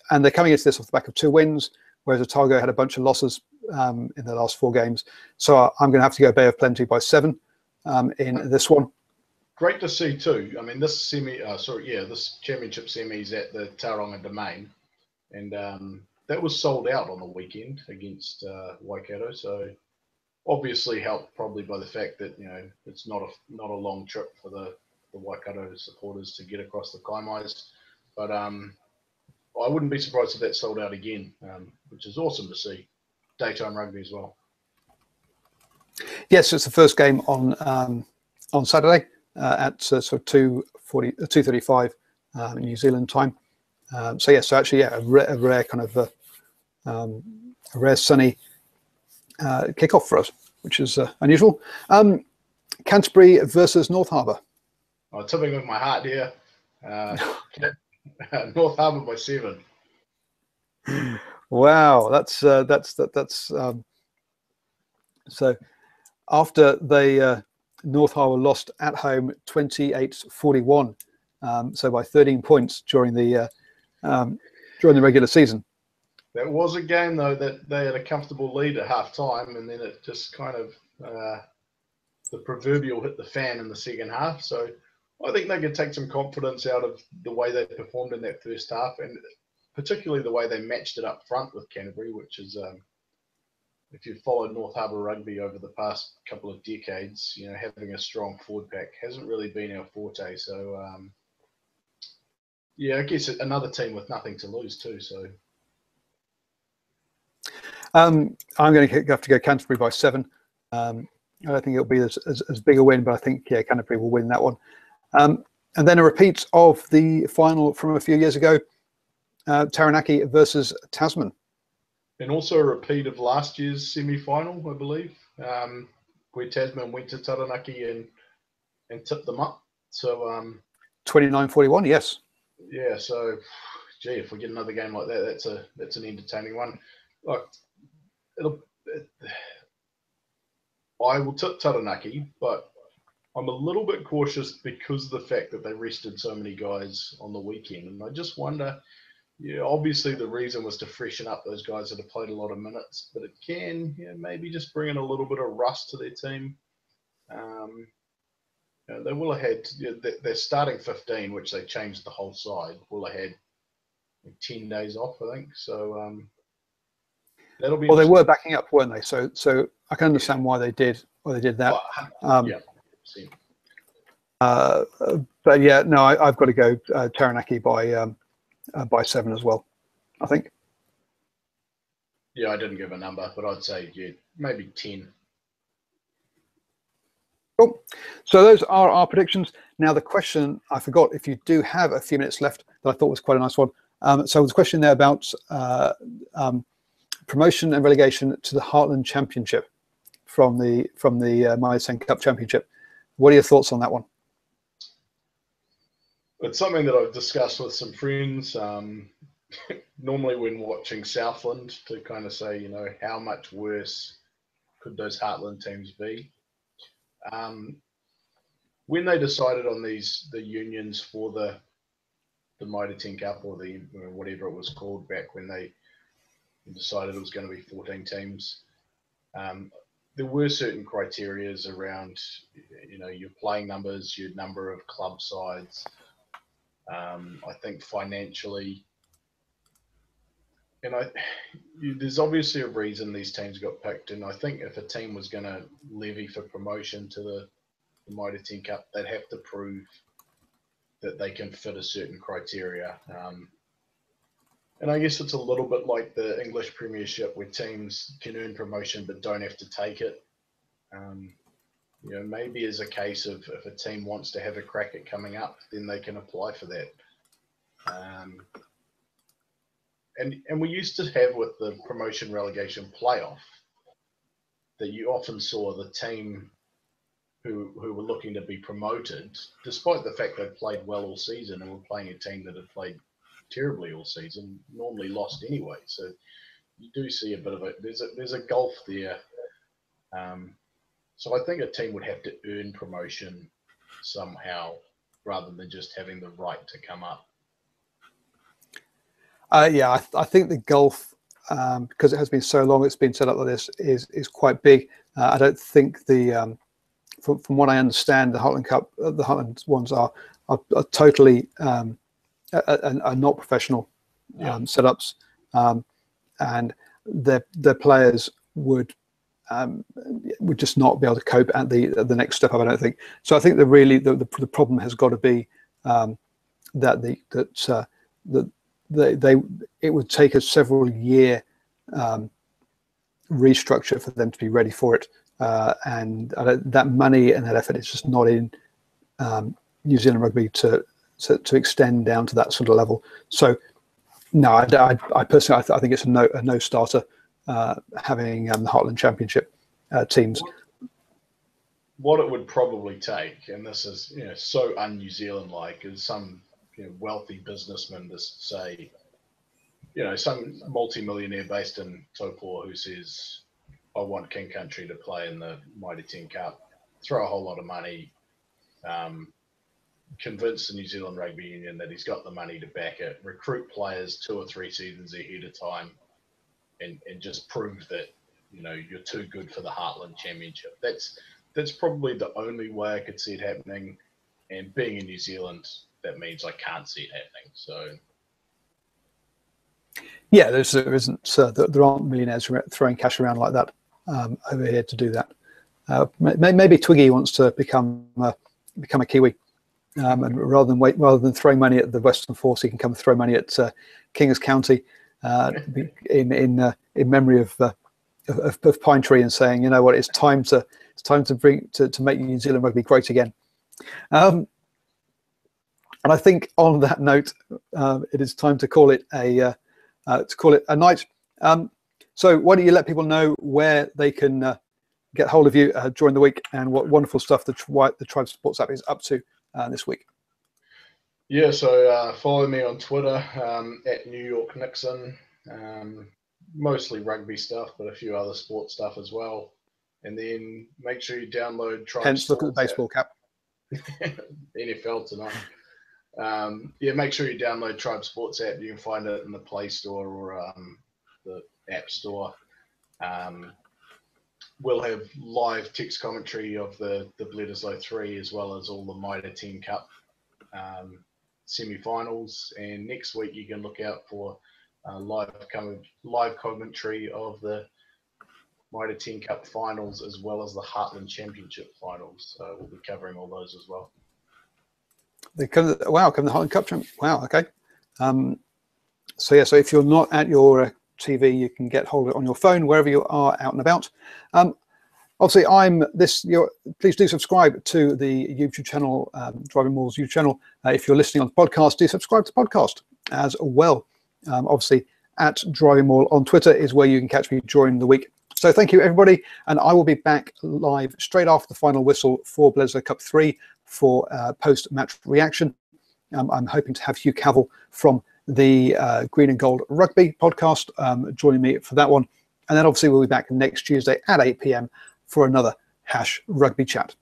Speaker 1: they're coming into this off the back of 2 wins, whereas Otago had a bunch of losses in the last 4 games. So I'm going to have to go Bay of Plenty by 7 in this one.
Speaker 2: Great to see too. I mean, this this championship semi is at the Tauranga Domain, and that was sold out on the weekend against Waikato. So obviously helped probably by the fact that it's not a long trip for the Waikato supporters to get across the Kaimais. But I wouldn't be surprised if that sold out again, which is awesome to see. Daytime rugby as well.
Speaker 1: Yes, it's the first game on Saturday. At sort of 2:35 New Zealand time. So actually, a rare kind of a rare sunny kickoff for us, which is unusual. Canterbury versus North Harbour.
Speaker 2: I'm tipping with my heart here. North Harbour by 7.
Speaker 1: Wow, that's so after they. North Harbour lost at home 28-41, so by 13 points during the regular season.
Speaker 2: That was a game though that they had a comfortable lead at half time, and then it just kind of the proverbial hit the fan in the second half. So I think they can take some confidence out of the way they performed in that first half, and particularly the way they matched it up front with Canterbury, which is if you've followed North Harbour rugby over the past couple of decades, having a strong forward pack hasn't really been our forte. So, I guess another team with nothing to lose too. So, I'm
Speaker 1: going to have to go Canterbury by 7. I don't think it'll be as big a win, but I think Canterbury will win that one. And then a repeat of the final from a few years ago, Taranaki versus Tasman.
Speaker 2: And also a repeat of last year's semi-final, I believe, where Tasman went to Taranaki and tipped them up. So
Speaker 1: 29-41, yes.
Speaker 2: Yeah, so gee, if we get another game like that, that's an entertaining one. Look, I will tip Taranaki, but I'm a little bit cautious because of the fact that they rested so many guys on the weekend, and I just wonder. Yeah, obviously the reason was to freshen up those guys that have played a lot of minutes, but it can maybe just bring in a little bit of rust to their team. They will have had their starting 15, which they changed the whole side. Will have had 10 days off, I think. So that'll be.
Speaker 1: Well, they were backing up, weren't they? So I can understand why they did that.
Speaker 2: Yeah.
Speaker 1: But yeah, no, I've got to go Taranaki by 7 as well, I think.
Speaker 2: Yeah, I didn't give a number, but I'd say maybe 10.
Speaker 1: Cool. So those are our predictions. Now the question, I forgot, if you do have a few minutes left, that I thought was quite a nice one. So there's a question there about promotion and relegation to the Heartland Championship from the Mitre10 Cup Championship. What are your thoughts on that one?
Speaker 2: It's something that I've discussed with some friends. Normally when watching Southland, to kind of say, how much worse could those Heartland teams be? When they decided on the unions for the Mitre10 Cup, or the whatever it was called back when they decided it was going to be 14 teams, there were certain criterias around, your playing numbers, your number of club sides. I think financially, there's obviously a reason these teams got picked, and I think if a team was going to levy for promotion to the Mitre10 Cup, they'd have to prove that they can fit a certain criteria. And I guess it's a little bit like the English Premiership, where teams can earn promotion but don't have to take it. Maybe as a case of if a team wants to have a crack at coming up, then they can apply for that. And we used to have with the promotion relegation playoff that you often saw the team who were looking to be promoted, despite the fact they'd played well all season and were playing a team that had played terribly all season, normally lost anyway. So you do see a bit of there's a gulf there. So I think a team would have to earn promotion somehow, rather than just having the right to come up.
Speaker 1: Yeah, I think the gulf, because it has been so long, it's been set up like this, is quite big. I don't think from what I understand, the Heartland Cup, the Heartland ones are totally are not professional setups, and their players would just not be able to cope at the next step up, I don't think. So I think the problem has got to be that it would take a several year restructure for them to be ready for it, and that money and that effort is just not in New Zealand rugby to extend down to that sort of level. So no, I personally I think it's a no starter having the Heartland Championship teams.
Speaker 2: What it would probably take, and this is so un-New Zealand like, is some wealthy businessman to say, some multi-millionaire based in Taupo who says, I want King Country to play in the Mitre10 Cup, throw a whole lot of money, convince the New Zealand Rugby Union that he's got the money to back it, recruit players 2 or 3 seasons ahead of time, and just prove that you're too good for the Heartland Championship. That's probably the only way I could see it happening. And being in New Zealand, that means I can't see it happening. So
Speaker 1: yeah, there aren't millionaires throwing cash around like that over here to do that. Maybe Twiggy wants to become a Kiwi, and rather than throwing money at the Western Force, he can come throw money at King's County in memory of Pine Tree, and saying, you know what, it's time to make New Zealand rugby great again. And I think on that note, it is time to call it a night. So why don't you let people know where they can get hold of you during the week, and what wonderful stuff the Tribe Sports app is up to this week.
Speaker 2: Yeah, so follow me on Twitter at New York Nixon. Mostly rugby stuff, but a few other sports stuff as well. And then make sure you download Tribe
Speaker 1: Hence,
Speaker 2: Sports.
Speaker 1: look at the baseball cap.
Speaker 2: NFL tonight. Yeah, make sure you download Tribe Sports app. You can find it in the Play Store or the App Store. We'll have live text commentary of the Bledisloe 3, as well as all the Mitre10 Cup semi-finals, and next week you can look out for live commentary of the Mitre10 Cup finals as well as the Heartland Championship finals. So we'll be covering all those as well.
Speaker 1: Wow, come the Heartland Cup champ. Wow, okay. So yeah, so if you're not at your TV, you can get hold of it on your phone wherever you are out and about. Obviously, please do subscribe to the YouTube channel, DrivingMaul's YouTube channel. If you're listening on the podcast, do subscribe to the podcast as well. Obviously, at DrivingMaul on Twitter is where you can catch me during the week. So thank you, everybody, and I will be back live straight after the final whistle for Bledisloe Cup 3 for post-match reaction. I'm hoping to have Hugh Cavill from the Green and Gold Rugby podcast joining me for that one. And then obviously we'll be back next Tuesday at 8 p.m. for another Rugby Chat.